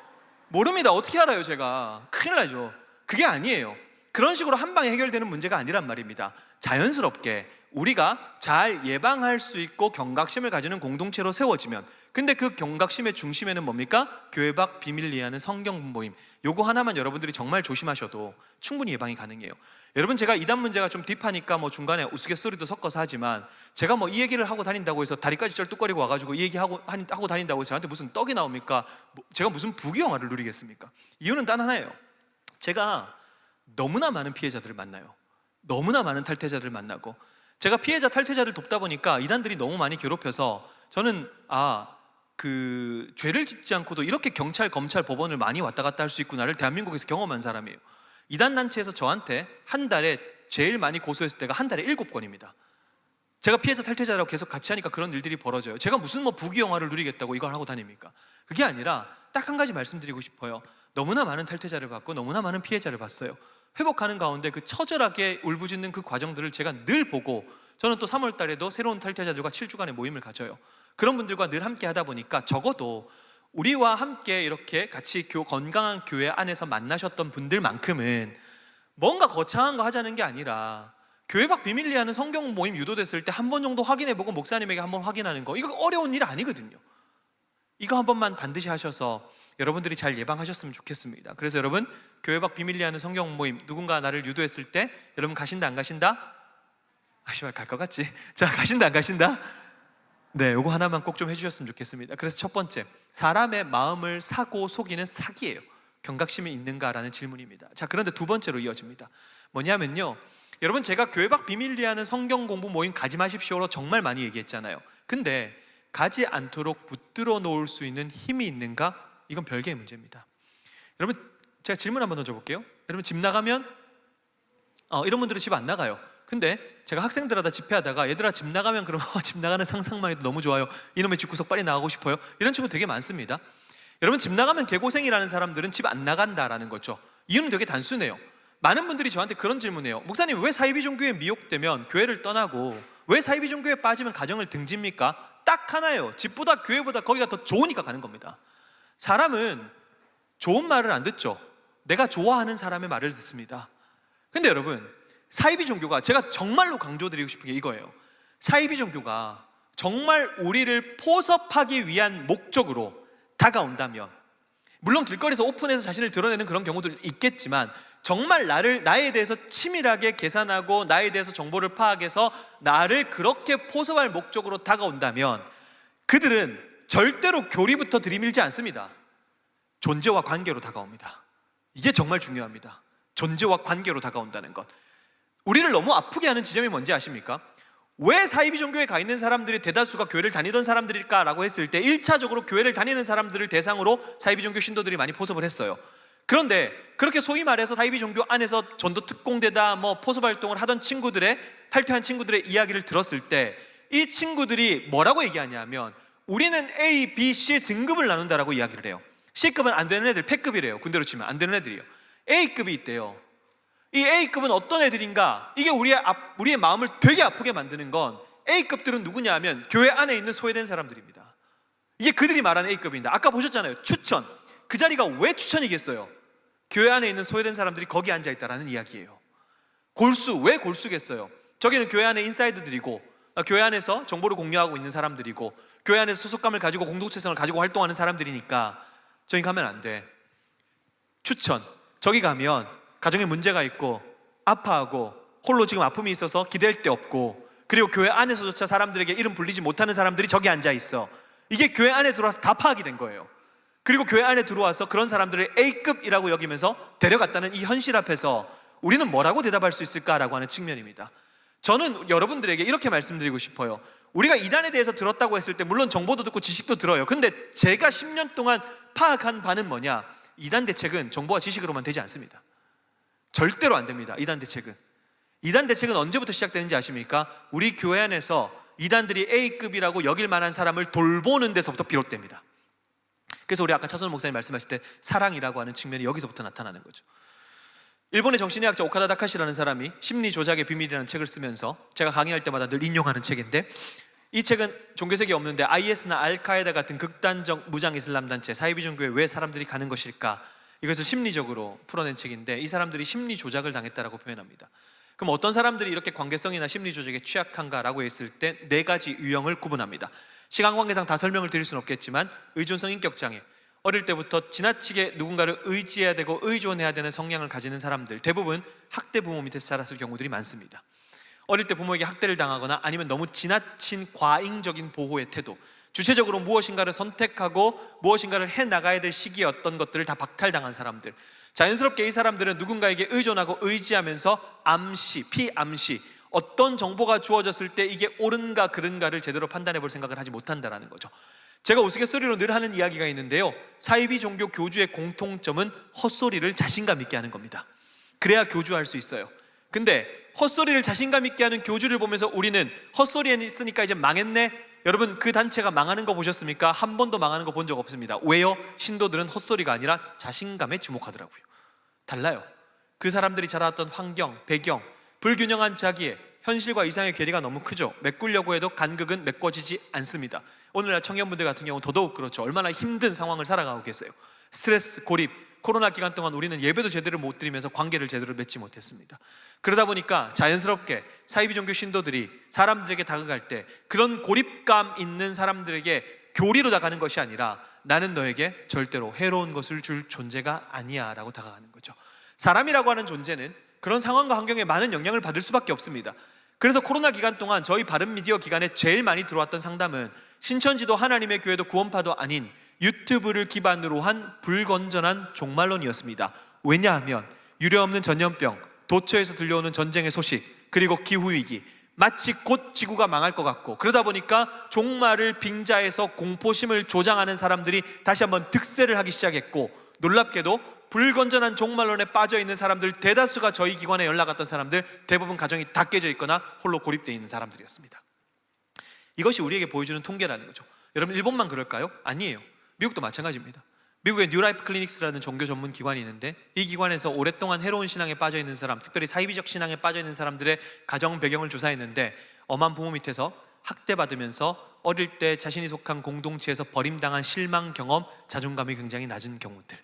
모릅니다. 어떻게 알아요, 제가? 큰일 나죠. 그게 아니에요. 그런 식으로 한 방에 해결되는 문제가 아니란 말입니다. 자연스럽게 우리가 잘 예방할 수 있고 경각심을 가지는 공동체로 세워지면, 근데 그 경각심의 중심에는 뭡니까? 교회 밖 비밀 이해하는 성경 모임, 요거 하나만 여러분들이 정말 조심하셔도 충분히 예방이 가능해요. 여러분, 제가 이단 문제가 좀 딥하니까 중간에 우스갯소리도 섞어서 하지만, 제가 이 얘기를 하고 다닌다고 해서 다리까지 쩔뚝거리고 와가지고 이 얘기하고 다닌다고 해서 저한테 무슨 떡이 나옵니까? 제가 무슨 부귀영화를 누리겠습니까? 이유는 단 하나예요. 제가 너무나 많은 피해자들을 만나요. 너무나 많은 탈퇴자들을 만나고, 제가 피해자 탈퇴자들 돕다 보니까 이단들이 너무 많이 괴롭혀서 저는 그 죄를 짓지 않고도 이렇게 경찰, 검찰, 법원을 많이 왔다 갔다 할 수 있구나를 대한민국에서 경험한 사람이에요. 이단 단체에서 저한테 한 달에 제일 많이 고소했을 때가 한 달에 7건입니다. 제가 피해자 탈퇴자라고 계속 같이 하니까 그런 일들이 벌어져요. 제가 무슨 뭐 부귀영화를 누리겠다고 이걸 하고 다닙니까? 그게 아니라 딱 한 가지 말씀드리고 싶어요. 너무나 많은 탈퇴자를 봤고 너무나 많은 피해자를 봤어요. 회복하는 가운데 그 처절하게 울부짖는 그 과정들을 제가 늘 보고, 저는 또 3월 달에도 새로운 탈퇴자들과 7주간의 모임을 가져요. 그런 분들과 늘 함께 하다 보니까 적어도 우리와 함께 이렇게 같이 건강한 교회 안에서 만나셨던 분들만큼은 뭔가 거창한 거 하자는 게 아니라 교회 밖 비밀리에 하는 성경 모임 유도됐을 때 한 번 정도 확인해보고 목사님에게 한번 확인하는 거, 이거 어려운 일 아니거든요. 이거 한 번만 반드시 하셔서 여러분들이 잘 예방하셨으면 좋겠습니다. 그래서 여러분, 교회 밖 비밀리에 하는 성경 모임 누군가 나를 유도했을 때 여러분 가신다 안 가신다? 씨발 갈 것 같지? 자, 가신다 안 가신다? 네, 요거 하나만 꼭 좀 해주셨으면 좋겠습니다. 그래서 첫 번째, 사람의 마음을 사고 속이는 사기예요. 경각심이 있는가라는 질문입니다. 자, 그런데 두 번째로 이어집니다. 뭐냐면요, 여러분, 제가 교회 밖 비밀리에 하는 성경 공부 모임 가지 마십시오로 정말 많이 얘기했잖아요. 근데 가지 않도록 붙들어 놓을 수 있는 힘이 있는가? 이건 별개의 문제입니다. 여러분, 제가 질문 한번 던져볼게요. 여러분, 집 나가면 이런 분들은 집 안 나가요. 근데 제가 학생들하다 집회하다가 얘들아 집 나가면 그럼 집 나가는 상상만 해도 너무 좋아요. 이놈의 집구석 빨리 나가고 싶어요. 이런 친구 되게 많습니다. 여러분, 집 나가면 개고생이라는 사람들은 집 안 나간다라는 거죠. 이유는 되게 단순해요. 많은 분들이 저한테 그런 질문해요. 목사님, 왜 사이비 종교에 미혹되면 교회를 떠나고 왜 사이비 종교에 빠지면 가정을 등집니까? 딱 하나예요. 집보다 교회보다 거기가 더 좋으니까 가는 겁니다. 사람은 좋은 말을 안 듣죠. 내가 좋아하는 사람의 말을 듣습니다. 근데 여러분, 사이비 종교가, 제가 정말로 강조드리고 싶은 게 이거예요. 사이비 종교가 정말 우리를 포섭하기 위한 목적으로 다가온다면, 물론 길거리에서 오픈해서 자신을 드러내는 그런 경우도 있겠지만, 정말 나에 대해서 치밀하게 계산하고 나에 대해서 정보를 파악해서 나를 그렇게 포섭할 목적으로 다가온다면 그들은 절대로 교리부터 들이밀지 않습니다. 존재와 관계로 다가옵니다. 이게 정말 중요합니다. 존재와 관계로 다가온다는 것. 우리를 너무 아프게 하는 지점이 뭔지 아십니까? 왜 사이비 종교에 가 있는 사람들이 대다수가 교회를 다니던 사람들일까라고 했을 때 1차적으로 교회를 다니는 사람들을 대상으로 사이비 종교 신도들이 많이 포섭을 했어요. 그런데 그렇게 소위 말해서 사이비 종교 안에서 전도 특공대다 포섭 활동을 하던 친구들의, 탈퇴한 친구들의 이야기를 들었을 때 이 친구들이 뭐라고 얘기하냐면, 우리는 A, B, C 등급을 나눈다라고 이야기를 해요. C급은 안 되는 애들, 패급이래요. 군대로 치면 안 되는 애들이에요. A급이 있대요. 이 A급은 어떤 애들인가? 이게 우리의 마음을 되게 아프게 만드는 건, A급들은 누구냐 하면 교회 안에 있는 소외된 사람들입니다. 이게 그들이 말하는 A급입니다. 아까 보셨잖아요. 추천. 그 자리가 왜 추천이겠어요? 교회 안에 있는 소외된 사람들이 거기 앉아있다라는 이야기예요. 골수, 왜 골수겠어요? 저기는 교회 안에 인사이드들이고, 교회 안에서 정보를 공유하고 있는 사람들이고, 교회 안에서 소속감을 가지고 공동체성을 가지고 활동하는 사람들이니까 저기 가면 안 돼. 추천. 저기 가면 가정에 문제가 있고 아파하고 홀로 지금 아픔이 있어서 기댈 데 없고, 그리고 교회 안에서조차 사람들에게 이름 불리지 못하는 사람들이 저기 앉아있어. 이게 교회 안에 들어와서 다 파악이 된 거예요. 그리고 교회 안에 들어와서 그런 사람들을 A급이라고 여기면서 데려갔다는 이 현실 앞에서 우리는 뭐라고 대답할 수 있을까라고 하는 측면입니다. 저는 여러분들에게 이렇게 말씀드리고 싶어요. 우리가 이단에 대해서 들었다고 했을 때 물론 정보도 듣고 지식도 들어요. 근데 제가 10년 동안 파악한 바는 뭐냐? 이단 대책은 정보와 지식으로만 되지 않습니다. 절대로 안 됩니다. 이단 대책은 언제부터 시작되는지 아십니까? 우리 교회 안에서 이단들이 A급이라고 여길 만한 사람을 돌보는 데서부터 비롯됩니다. 그래서 우리 아까 차선우 목사님 말씀하실 때 사랑이라고 하는 측면이 여기서부터 나타나는 거죠. 일본의 정신의학자 오카다 다카시라는 사람이 심리 조작의 비밀이라는 책을 쓰면서, 제가 강의할 때마다 늘 인용하는 책인데, 이 책은 종교색이 없는데 IS나 알카에다 같은 극단적 무장 이슬람 단체, 사이비 종교에 왜 사람들이 가는 것일까, 이것을 심리적으로 풀어낸 책인데, 이 사람들이 심리 조작을 당했다라고 표현합니다. 그럼 어떤 사람들이 이렇게 관계성이나 심리 조작에 취약한가라고 했을 때 4가지 유형을 구분합니다. 시간 관계상 다 설명을 드릴 수는 없겠지만, 의존성 인격장애, 어릴 때부터 지나치게 누군가를 의지해야 되고 의존해야 되는 성향을 가지는 사람들, 대부분 학대 부모 밑에서 자랐을 경우들이 많습니다. 어릴 때 부모에게 학대를 당하거나 아니면 너무 지나친 과잉적인 보호의 태도, 주체적으로 무엇인가를 선택하고 무엇인가를 해나가야 될 시기에 어떤 것들을 다 박탈당한 사람들, 자연스럽게 이 사람들은 누군가에게 의존하고 의지하면서 피암시, 어떤 정보가 주어졌을 때 이게 옳은가 그른가를 제대로 판단해 볼 생각을 하지 못한다는 거죠. 제가 우스갯소리로 늘 하는 이야기가 있는데요, 사이비 종교 교주의 공통점은 헛소리를 자신감 있게 하는 겁니다. 그래야 교주할 수 있어요. 근데 헛소리를 자신감 있게 하는 교주를 보면서 우리는 헛소리 했으니까 이제 망했네. 여러분, 그 단체가 망하는 거 보셨습니까? 한 번도 망하는 거 본 적 없습니다. 왜요? 신도들은 헛소리가 아니라 자신감에 주목하더라고요. 달라요. 그 사람들이 자라왔던 환경, 배경, 불균형한 자기애, 현실과 이상의 괴리가 너무 크죠. 메꾸려고 해도 간극은 메꿔지지 않습니다. 오늘날 청년분들 같은 경우 더더욱 그렇죠. 얼마나 힘든 상황을 살아가고 계세요. 스트레스, 고립, 코로나 기간 동안 우리는 예배도 제대로 못 드리면서 관계를 제대로 맺지 못했습니다. 그러다 보니까 자연스럽게 사이비 종교 신도들이 사람들에게 다가갈 때 그런 고립감 있는 사람들에게 교리로 다가가는 것이 아니라 나는 너에게 절대로 해로운 것을 줄 존재가 아니야 라고 다가가는 거죠. 사람이라고 하는 존재는 그런 상황과 환경에 많은 영향을 받을 수밖에 없습니다. 그래서 코로나 기간 동안 저희 바른미디어 기간에 제일 많이 들어왔던 상담은 신천지도 하나님의 교회도 구원파도 아닌 유튜브를 기반으로 한 불건전한 종말론이었습니다. 왜냐하면 유례없는 전염병, 도처에서 들려오는 전쟁의 소식, 그리고 기후위기, 마치 곧 지구가 망할 것 같고, 그러다 보니까 종말을 빙자해서 공포심을 조장하는 사람들이 다시 한번 득세를 하기 시작했고, 놀랍게도 불건전한 종말론에 빠져있는 사람들 대다수가 저희 기관에 연락 왔던 사람들, 대부분 가정이 다 깨져 있거나 홀로 고립되어 있는 사람들이었습니다. 이것이 우리에게 보여주는 통계라는 거죠. 여러분, 일본만 그럴까요? 아니에요. 미국도 마찬가지입니다. 미국의 뉴라이프 클리닉스라는 종교 전문 기관이 있는데, 이 기관에서 오랫동안 해로운 신앙에 빠져있는 사람, 특별히 사이비적 신앙에 빠져있는 사람들의 가정 배경을 조사했는데, 엄한 부모 밑에서 학대받으면서 어릴 때 자신이 속한 공동체에서 버림당한 실망 경험, 자존감이 굉장히 낮은 경우들.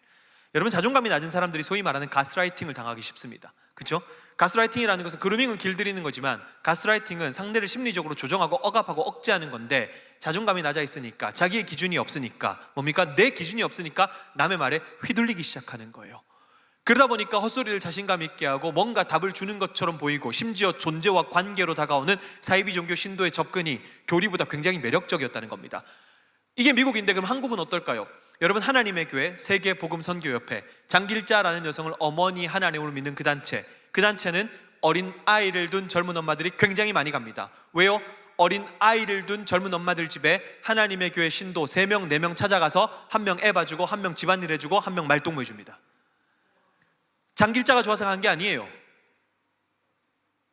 여러분, 자존감이 낮은 사람들이 소위 말하는 가스라이팅을 당하기 쉽습니다. 그렇죠? 가스라이팅이라는 것은 그루밍을 길들이는 거지만, 가스라이팅은 상대를 심리적으로 조정하고 억압하고 억제하는 건데, 자존감이 낮아 있으니까, 자기의 기준이 없으니까, 뭡니까? 내 기준이 없으니까 남의 말에 휘둘리기 시작하는 거예요. 그러다 보니까 헛소리를 자신감 있게 하고 뭔가 답을 주는 것처럼 보이고, 심지어 존재와 관계로 다가오는 사이비 종교 신도의 접근이 교리보다 굉장히 매력적이었다는 겁니다. 이게 미국인데 그럼 한국은 어떨까요? 여러분, 하나님의 교회, 세계복음선교협회, 장길자라는 여성을 어머니 하나님으로 믿는 그 단체는 어린 아이를 둔 젊은 엄마들이 굉장히 많이 갑니다. 왜요? 어린 아이를 둔 젊은 엄마들 집에 하나님의 교회 신도 3명, 4명 찾아가서 1명 애 봐주고, 1명 집안일 해주고, 1명 말동무 해줍니다. 장길자가 좋아서 간 게 아니에요.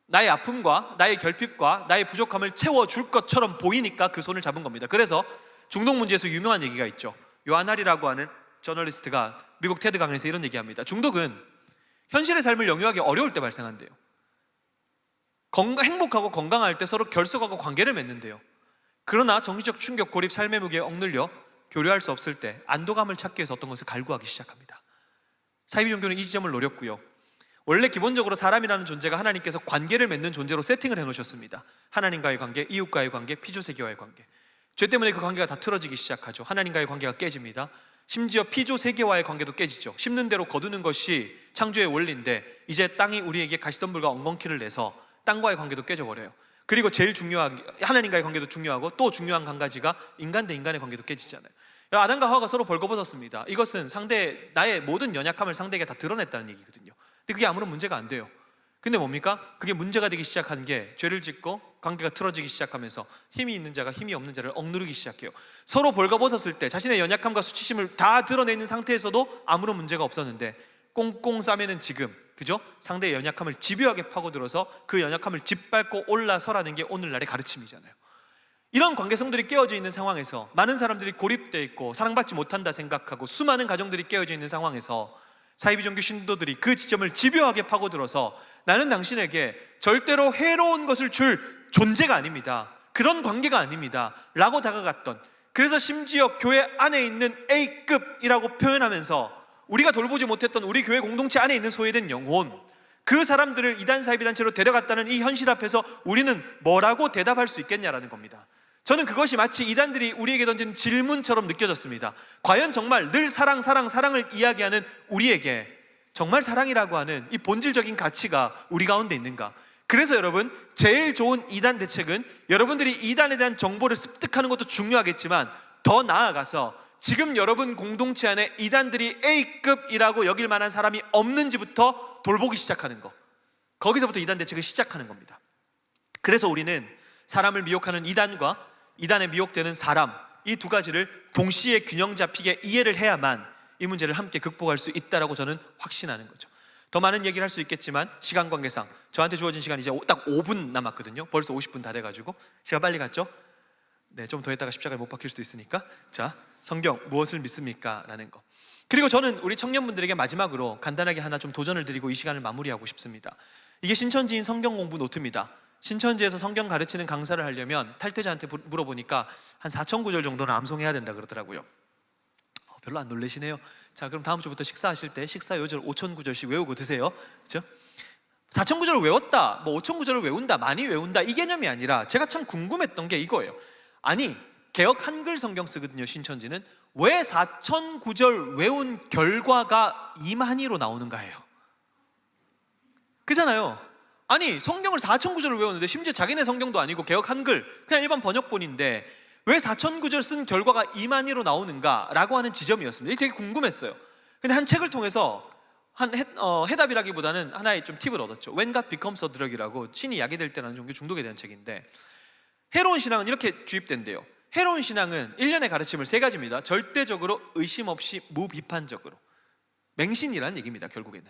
나의 아픔과 나의 결핍과 나의 부족함을 채워줄 것처럼 보이니까 그 손을 잡은 겁니다. 그래서 중동 문제에서 유명한 얘기가 있죠. 요한할이라고 하는 저널리스트가 미국 테드 강연에서 이런 얘기합니다. 중독은 현실의 삶을 영위하기 어려울 때 발생한대요. 행복하고 건강할 때 서로 결속하고 관계를 맺는데요. 그러나 정신적 충격, 고립, 삶의 무게에 억눌려 교류할 수 없을 때 안도감을 찾기 위해서 어떤 것을 갈구하기 시작합니다. 사이비 종교는 이 지점을 노렸고요. 원래 기본적으로 사람이라는 존재가 하나님께서 관계를 맺는 존재로 세팅을 해놓으셨습니다. 하나님과의 관계, 이웃과의 관계, 피조세계와의 관계. 죄 때문에 그 관계가 다 틀어지기 시작하죠. 하나님과의 관계가 깨집니다. 심지어 피조세계와의 관계도 깨지죠. 심는 대로 거두는 것이 창조의 원리인데, 이제 땅이 우리에게 가시덤불과 엉겅퀴를 내서 땅과의 관계도 깨져버려요. 그리고 제일 중요한 하나님과의 관계도 중요하고, 또 중요한 한 가지가 인간 대 인간의 관계도 깨지잖아요. 아담과 하와가 서로 벌거벗었습니다. 이것은 나의 모든 연약함을 상대에게 다 드러냈다는 얘기거든요. 근데 그게 아무런 문제가 안 돼요. 근데 뭡니까? 그게 문제가 되기 시작한 게, 죄를 짓고 관계가 틀어지기 시작하면서 힘이 있는 자가 힘이 없는 자를 억누르기 시작해요. 서로 벌거벗었을 때 자신의 연약함과 수치심을 다 드러내는 상태에서도 아무런 문제가 없었는데, 꽁꽁 싸매는 지금, 그죠? 상대의 연약함을 집요하게 파고들어서 그 연약함을 짓밟고 올라서라는 게 오늘날의 가르침이잖아요. 이런 관계성들이 깨어져 있는 상황에서 많은 사람들이 고립되어 있고 사랑받지 못한다 생각하고, 수많은 가정들이 깨어져 있는 상황에서 사이비 종교 신도들이 그 지점을 집요하게 파고들어서, 나는 당신에게 절대로 해로운 것을 줄 존재가 아닙니다, 그런 관계가 아닙니다 라고 다가갔던, 그래서 심지어 교회 안에 있는 A급이라고 표현하면서 우리가 돌보지 못했던 우리 교회 공동체 안에 있는 소외된 영혼, 그 사람들을 이단 사이비 단체로 데려갔다는 이 현실 앞에서 우리는 뭐라고 대답할 수 있겠냐라는 겁니다. 저는 그것이 마치 이단들이 우리에게 던진 질문처럼 느껴졌습니다. 과연 정말 늘 사랑을 이야기하는 우리에게 정말 사랑이라고 하는 이 본질적인 가치가 우리 가운데 있는가? 그래서 여러분, 제일 좋은 이단 대책은 여러분들이 이단에 대한 정보를 습득하는 것도 중요하겠지만, 더 나아가서 지금 여러분 공동체 안에 이단들이 A급이라고 여길 만한 사람이 없는지부터 돌보기 시작하는 거, 거기서부터 이단 대책을 시작하는 겁니다. 그래서 우리는 사람을 미혹하는 이단과 이단에 미혹되는 사람, 이 두 가지를 동시에 균형 잡히게 이해를 해야만 이 문제를 함께 극복할 수 있다라고 저는 확신하는 거죠. 더 많은 얘기를 할 수 있겠지만 시간 관계상 저한테 주어진 시간이 이제 딱 5분 남았거든요. 벌써 50분 다 돼가지고 시간 빨리 갔죠? 네, 좀 더 했다가 십자가에 못 박힐 수도 있으니까. 자, 성경 무엇을 믿습니까? 라는 거. 그리고 저는 우리 청년분들에게 마지막으로 간단하게 하나 좀 도전을 드리고 이 시간을 마무리하고 싶습니다. 이게 신천지인 성경 공부 노트입니다. 신천지에서 성경 가르치는 강사를 하려면 탈퇴자한테 물어보니까 한 4,000구절 정도는 암송해야 된다 그러더라고요. 별로 안 놀라시네요. 자, 그럼 다음 주부터 식사하실 때 식사 요절 5,000구절씩 외우고 드세요. 그렇죠? 4,000구절을 외웠다, 뭐 5,000구절을 외운다, 많이 외운다, 이 개념이 아니라 제가 참 궁금했던 게 이거예요. 아니, 개역 한글 성경 쓰거든요, 신천지는. 왜 4,000구절 외운 결과가 이만희로 나오는가예요. 그잖아요. 아니, 성경을 4,000구절을 외웠는데 심지어 자기네 성경도 아니고 개역 한글 그냥 일반 번역본인데 왜 4,000구절 쓴 결과가 이만희로 나오는가라고 하는 지점이었습니다. 이게 되게 궁금했어요. 근데 한 책을 통해서 해답이라기보다는 하나의 좀 팁을 얻었죠. When God Becomes a Drug이라고 신이 약이 될 때라는 종교 중독에 대한 책인데, 해로운 신앙은 이렇게 주입된대요. 해로운 신앙은 1년의 가르침을 3가지입니다. 절대적으로, 의심 없이, 무비판적으로. 맹신이라는 얘기입니다, 결국에는.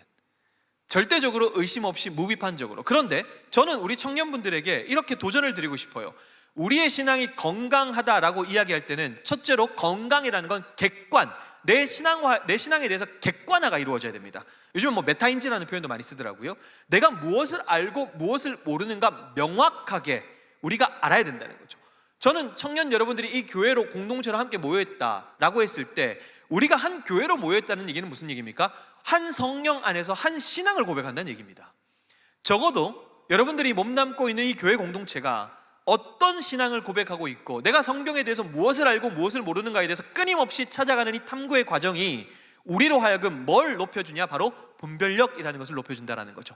절대적으로, 의심 없이, 무비판적으로. 그런데 저는 우리 청년분들에게 이렇게 도전을 드리고 싶어요. 우리의 신앙이 건강하다라고 이야기할 때는 첫째로 건강이라는 건 객관, 내 신앙에 대해서 객관화가 이루어져야 됩니다. 요즘은 뭐 메타인지라는 표현도 많이 쓰더라고요. 내가 무엇을 알고 무엇을 모르는가 명확하게 우리가 알아야 된다는 거죠. 저는 청년 여러분들이 이 교회로 공동체로 함께 모여있다라고 했을 때 우리가 한 교회로 모여있다는 얘기는 무슨 얘기입니까? 한 성령 안에서 한 신앙을 고백한다는 얘기입니다. 적어도 여러분들이 몸담고 있는 이 교회 공동체가 어떤 신앙을 고백하고 있고 내가 성경에 대해서 무엇을 알고 무엇을 모르는가에 대해서 끊임없이 찾아가는 이 탐구의 과정이 우리로 하여금 뭘 높여주냐? 바로 분별력이라는 것을 높여준다는 거죠.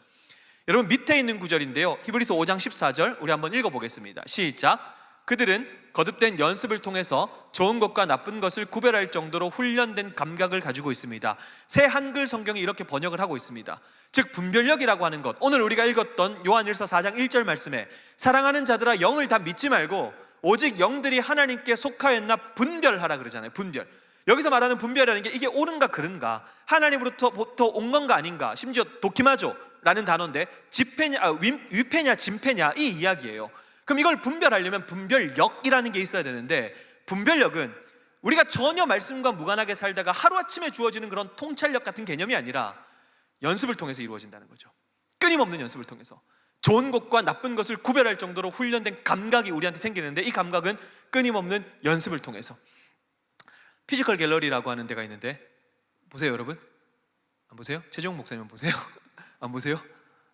여러분, 밑에 있는 구절인데요, 히브리서 5장 14절 우리 한번 읽어보겠습니다. 시작. 그들은 거듭된 연습을 통해서 좋은 것과 나쁜 것을 구별할 정도로 훈련된 감각을 가지고 있습니다. 새 한글 성경이 이렇게 번역을 하고 있습니다. 즉 분별력이라고 하는 것, 오늘 우리가 읽었던 요한일서 4장 1절 말씀에 사랑하는 자들아 영을 다 믿지 말고 오직 영들이 하나님께 속하였나 분별하라 그러잖아요. 분별. 여기서 말하는 분별이라는 게 이게 옳은가 그른가, 하나님으로부터 온 건가 아닌가, 심지어 도키마조 라는 단어인데 위패냐 진패냐 이 이야기예요. 그럼 이걸 분별하려면 분별력이라는 게 있어야 되는데, 분별력은 우리가 전혀 말씀과 무관하게 살다가 하루아침에 주어지는 그런 통찰력 같은 개념이 아니라 연습을 통해서 이루어진다는 거죠. 끊임없는 연습을 통해서 좋은 것과 나쁜 것을 구별할 정도로 훈련된 감각이 우리한테 생기는데, 이 감각은 끊임없는 연습을 통해서. 피지컬 갤러리라고 하는 데가 있는데 보세요, 여러분. 안 보세요? 최재용 목사님 보세요? 안 보세요?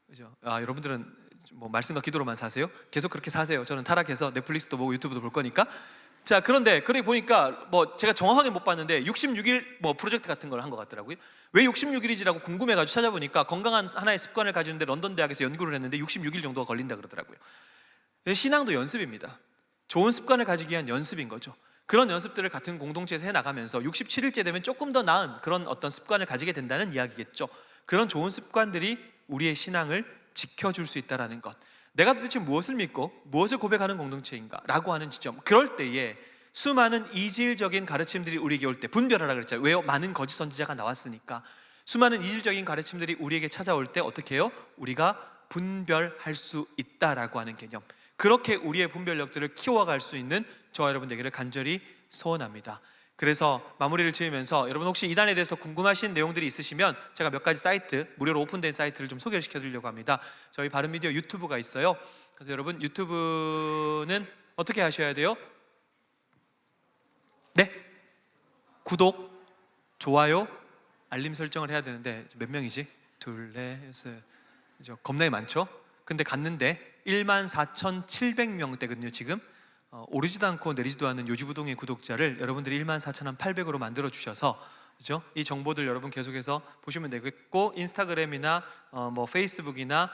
그죠? 여러분들은 뭐 말씀과 기도로만 사세요? 계속 그렇게 사세요. 저는 타락해서 넷플릭스도 보고 유튜브도 볼 거니까. 자, 그런데 그러기 보니까 뭐 제가 정확하게 못 봤는데 66일 뭐 프로젝트 같은 걸 한 것 같더라고요. 왜 66일이지라고 궁금해가지고 찾아보니까 건강한 하나의 습관을 가지는데 런던 대학에서 연구를 했는데 66일 정도가 걸린다 그러더라고요. 신앙도 연습입니다. 좋은 습관을 가지기 위한 연습인 거죠. 그런 연습들을 같은 공동체에서 해나가면서 67일째 되면 조금 더 나은 그런 어떤 습관을 가지게 된다는 이야기겠죠. 그런 좋은 습관들이 우리의 신앙을 지켜줄 수 있다는 것, 내가 도대체 무엇을 믿고 무엇을 고백하는 공동체인가 라고 하는 지점, 그럴 때에 수많은 이질적인 가르침들이 우리에게 올 때 분별하라 그랬잖아요. 왜요? 많은 거짓 선지자가 나왔으니까. 수많은 이질적인 가르침들이 우리에게 찾아올 때 어떻게 해요? 우리가 분별할 수 있다라고 하는 개념, 그렇게 우리의 분별력들을 키워갈 수 있는 저와 여러분 되기를 간절히 소원합니다. 그래서 마무리를 지으면서 여러분 혹시 이단에 대해서 궁금하신 내용들이 있으시면 제가 몇 가지 사이트, 무료로 오픈된 사이트를 좀 소개를 시켜드리려고 합니다. 저희 바른미디어 유튜브가 있어요. 그래서 여러분 유튜브는 어떻게 하셔야 돼요? 네? 구독, 좋아요, 알림 설정을 해야 되는데 몇 명이지? 둘, 넷, 셋, 겁나게 많죠? 근데 갔는데 14,700명대거든요 지금. 오르지도 않고 내리지도 않는 요지부동의 구독자를 여러분들이 14,800으로 만들어 주셔서, 그죠? 이 정보들 여러분 계속해서 보시면 되겠고, 인스타그램이나 뭐 페이스북이나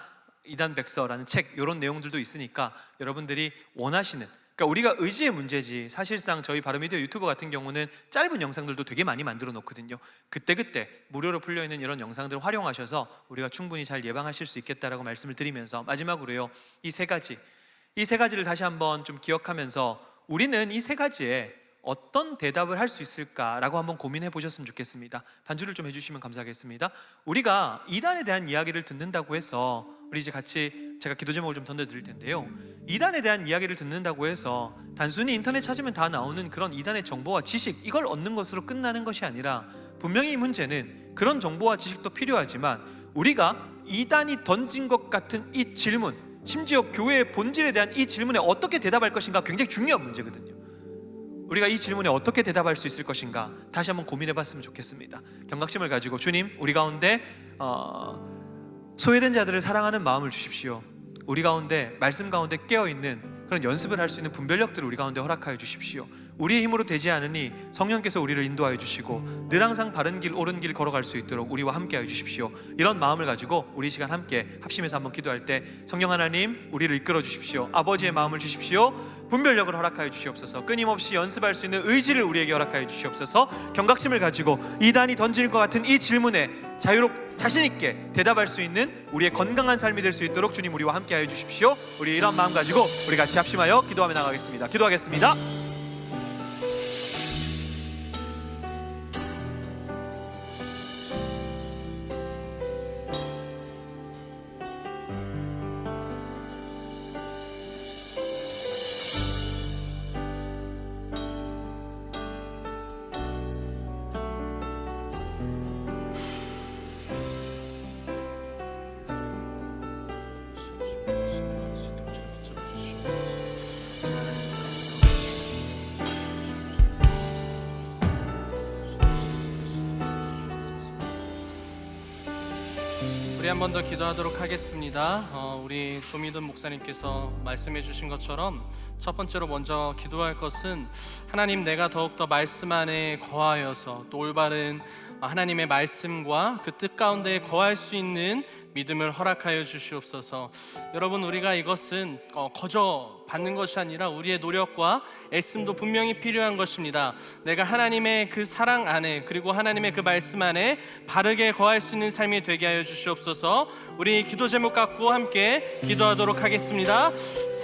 이단백서라는 책, 이런 내용들도 있으니까 여러분들이 원하시는, 그러니까 우리가 의지의 문제지, 사실상 저희 바른미디어 유튜브 같은 경우는 짧은 영상들도 되게 많이 만들어 놓거든요. 그때그때 무료로 풀려있는 이런 영상들을 활용하셔서 우리가 충분히 잘 예방하실 수 있겠다라고 말씀을 드리면서, 마지막으로요, 이 세 가지를 다시 한번 좀 기억하면서 우리는 이 세 가지에 어떤 대답을 할 수 있을까라고 한번 고민해 보셨으면 좋겠습니다. 반주를 좀 해주시면 감사하겠습니다. 우리가 이단에 대한 이야기를 듣는다고 해서 우리 이제 같이 제가 기도 제목을 좀 던져드릴 텐데요, 이단에 대한 이야기를 듣는다고 해서 단순히 인터넷 찾으면 다 나오는 그런 이단의 정보와 지식, 이걸 얻는 것으로 끝나는 것이 아니라, 분명히 이 문제는 그런 정보와 지식도 필요하지만 우리가 이단이 던진 것 같은 이 질문, 심지어 교회의 본질에 대한 이 질문에 어떻게 대답할 것인가 굉장히 중요한 문제거든요. 우리가 이 질문에 어떻게 대답할 수 있을 것인가 다시 한번 고민해 봤으면 좋겠습니다. 경각심을 가지고, 주님, 우리 가운데 소외된 자들을 사랑하는 마음을 주십시오. 우리 가운데 말씀 가운데 깨어있는 그런 연습을 할 수 있는 분별력들을 우리 가운데 허락하여 주십시오. 우리의 힘으로 되지 않으니 성령께서 우리를 인도하여 주시고 늘 항상 바른 길, 옳은 길 걸어갈 수 있도록 우리와 함께하여 주십시오. 이런 마음을 가지고 우리 시간 함께 합심해서 한번 기도할 때, 성령 하나님, 우리를 이끌어 주십시오. 아버지의 마음을 주십시오. 분별력을 허락하여 주시옵소서. 끊임없이 연습할 수 있는 의지를 우리에게 허락하여 주시옵소서. 경각심을 가지고 이단이 던질 것 같은 이 질문에 자신있게 대답할 수 있는 우리의 건강한 삶이 될 수 있도록 주님, 우리와 함께하여 주십시오. 우리 이런 마음 가지고 우리 같이 합심하여 기도하며 나가겠습니다. 기도하겠습니다. 우리 한 번 더 기도하도록 하겠습니다. 우리 조미돈 목사님께서 말씀해 주신 것처럼 첫 번째로 먼저 기도할 것은, 하나님, 내가 더욱더 말씀 안에 거하여서 또 올바른 하나님의 말씀과 그 뜻 가운데 거할 수 있는 믿음을 허락하여 주시옵소서. 여러분, 우리가 이것은 거저 받는 것이 아니라 우리의 노력과 애씀도 분명히 필요한 것입니다. 내가 하나님의 그 사랑 안에, 그리고 하나님의 그 말씀 안에 바르게 거할 수 있는 삶이 되게 하여 주시옵소서. 우리 기도 제목 갖고 함께 기도하도록 하겠습니다.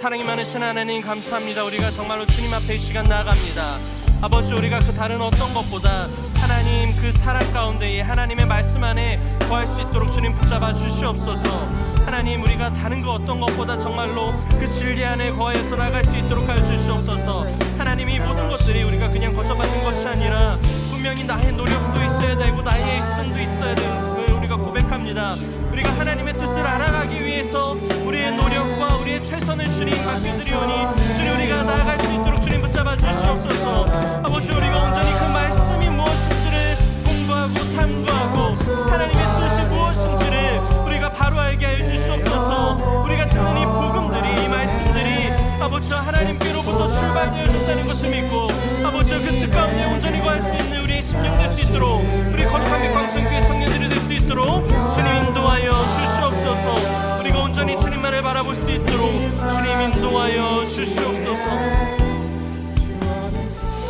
사랑이 많으신 하나님, 감사합니다. 우리가 정말로 주님 앞에 이 시간 나아갑니다. 아버지, 우리가 그 다른 어떤 것보다 하나님 그 사랑 가운데에 하나님의 말씀 안에 거할 수 있도록 주님 붙잡아 주시옵소서. 하나님, 우리가 다른 것 어떤 것보다 정말로 그 진리 안에 거해서 나갈 수 있도록 하여 주시옵소서. 하나님, 이 모든 것들이 우리가 그냥 거쳐받는 것이 아니라 분명히 나의 노력도 있어야 되고 나의 애씀도 있어야 되는 걸 우리가 고백합니다. 우리가 하나님의 뜻을 알아가기 위해서 우리의 노력과 우리의 최선을 주님 맡겨드리오니, 주님, 우리가 나아갈 수 있도록 주님 붙잡아 주시옵소서. 아버지, 우리가 온전히 그 말씀이 무엇인지를 공부하고 탐구하고 하나님의 뜻이 무엇인지를 우리가 바로 알게 하여 주시옵소서. 우리가 듣는 이 복음들이, 이 말씀들이 아버지 하나님께로부터 출발되어 졌다는 것을 믿고, 아버지 그 뜻 가운데 온전히 거할 수 있는 우리의 심령 될 수 있도록, 우리 거룩한 광성교회 청년들이 될 수 있도록 주님 인도하여 주시옵소서. 우리가 온전히 주님만을 바라볼 수 있도록 주님 인도하여 주시옵소서.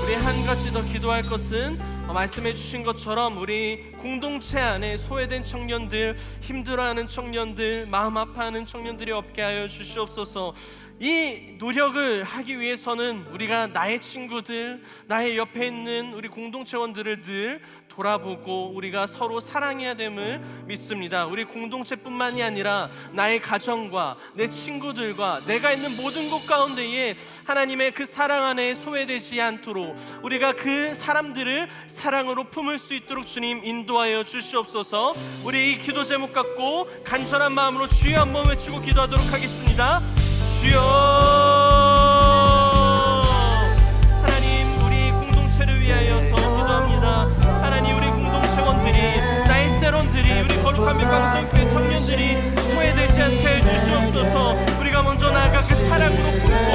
우리 한 가지 더 기도할 것은, 말씀해 주신 것처럼 우리 공동체 안에 소외된 청년들, 힘들어하는 청년들, 마음 아파하는 청년들이 없게 하여 주시옵소서. 이 노력을 하기 위해서는 우리가 나의 친구들, 나의 옆에 있는 우리 공동체원들을 늘 돌아보고 우리가 서로 사랑해야 됨을 믿습니다. 우리 공동체뿐만이 아니라 나의 가정과 내 친구들과 내가 있는 모든 곳 가운데에 하나님의 그 사랑 안에 소외되지 않도록 우리가 그 사람들을 사랑으로 품을 수 있도록 주님 인도하여 주시옵소서. 우리 이 기도 제목 갖고 간절한 마음으로 주여 한번 외치고 기도하도록 하겠습니다. 주여, 하나님, 우리 공동체를 위하여서 기도합니다. 하나님, 우리 공동체원들이, 나의 세론들이, 우리 거룩한 명광성교회 청년들이 소외되지 않게 해주시옵소서. 우리가 먼저 나아가 그 사랑으로 품고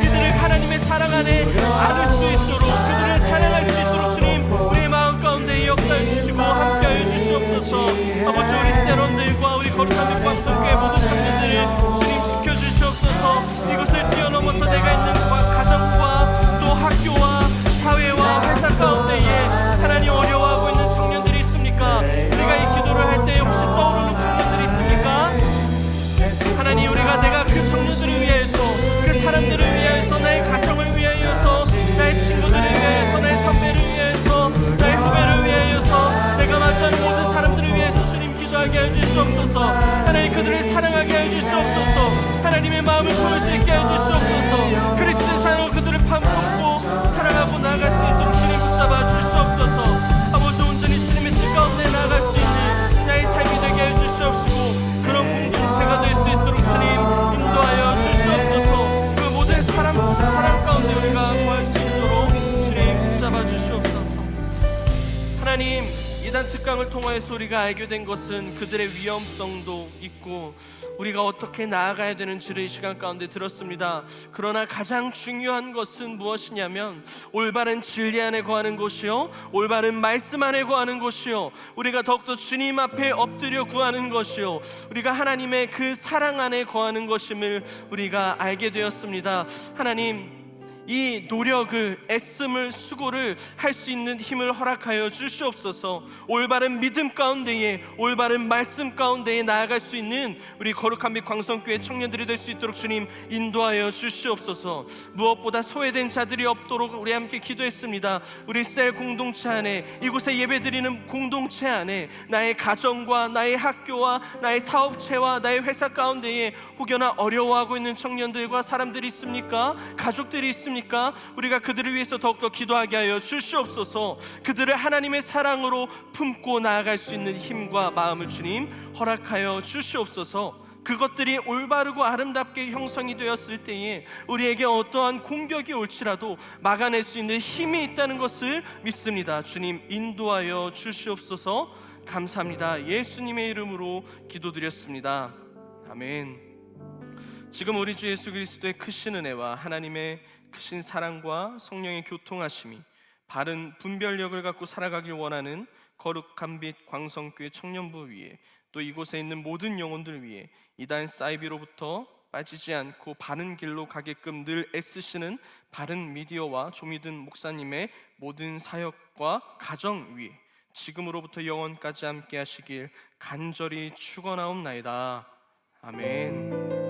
이들을 하나님의 사랑 안에 안을 수 있도록, 그들을 사랑할 수 있도록 주님 우리의 마음 가운데 역사해 주시고 함께하여 주시옵소서. 아버지, 우리 세론들과 우리 거룩한 명광성교회 모든 청년들을 주님 지켜주시옵소서. 이곳을 뛰어넘어서 내가 있는 가정과 또 학교와 사회와 회사 가운데에 하나님 어려워하고 있는 청년들이 있습니까? 우리가 이 기도를 할 때 혹시 떠오르는 청년들이 있습니까? 하나님, 우리가 내가 그 청년들을 위하여서, 그 사람들을 위하여서, 나의 가정을 위하여서, 나의 친구들 하나님 그들을 사랑하게 하여 주시옵소서. 하나님의 마음을 보일 수 있게 하여 주시옵소서. 그리스도의 사랑으로 그들을 품고 사랑하고 나아갈 수 있도록 주님 붙잡아 주시옵소서. 아버지 온전히 주님의 뜻 가운데 나아갈 수 있는 나의 삶이 되게 하여 주시옵시고 그런 공동체가 될 수 있도록 주님 인도하여 주시옵소서. 그 모든 사람 가운데 우리가 구할 수 있도록 주님 붙잡아 주시옵소서. 하나님, 이단 특강을 통하여서 우리가 알게 된 것은 그들의 위험성도 있고 우리가 어떻게 나아가야 되는지를 이 시간 가운데 들었습니다. 그러나 가장 중요한 것은 무엇이냐면 올바른 진리 안에 거하는 것이요, 올바른 말씀 안에 거하는 것이요, 우리가 더욱더 주님 앞에 엎드려 구하는 것이요, 우리가 하나님의 그 사랑 안에 거하는 것임을 우리가 알게 되었습니다. 하나님, 이 노력을, 애씀을, 수고를 할 수 있는 힘을 허락하여 주시옵소서. 올바른 믿음 가운데에, 올바른 말씀 가운데에 나아갈 수 있는 우리 거룩한 빛 광성교회 청년들이 될 수 있도록 주님 인도하여 주시옵소서. 무엇보다 소외된 자들이 없도록 우리 함께 기도했습니다. 우리 셀 공동체 안에, 이곳에 예배드리는 공동체 안에 나의 가정과 나의 학교와 나의 사업체와 나의 회사 가운데에 혹여나 어려워하고 있는 청년들과 사람들이 있습니까? 가족들이 있습니까? 우리가 그들을 위해서 더욱더 기도하게 하여 주시옵소서. 그들을 하나님의 사랑으로 품고 나아갈 수 있는 힘과 마음을 주님 허락하여 주시옵소서. 그것들이 올바르고 아름답게 형성이 되었을 때에 우리에게 어떠한 공격이 올지라도 막아낼 수 있는 힘이 있다는 것을 믿습니다. 주님 인도하여 주시옵소서. 감사합니다. 예수님의 이름으로 기도드렸습니다. 아멘. 지금 우리 주 예수 그리스도의 크신 은혜와 하나님의 크신 사랑과 성령의 교통하심이 바른 분별력을 갖고 살아가길 원하는 거룩한 빛 광성교회 청년부 위에, 또 이곳에 있는 모든 영혼들 위에 이단 사이비로부터 빠지지 않고 바른 길로 가게끔 늘 애쓰시는 바른 미디어와 조미든 목사님의 모든 사역과 가정 위에 지금으로부터 영원까지 함께 하시길 간절히 축원하옵나이다. 아멘.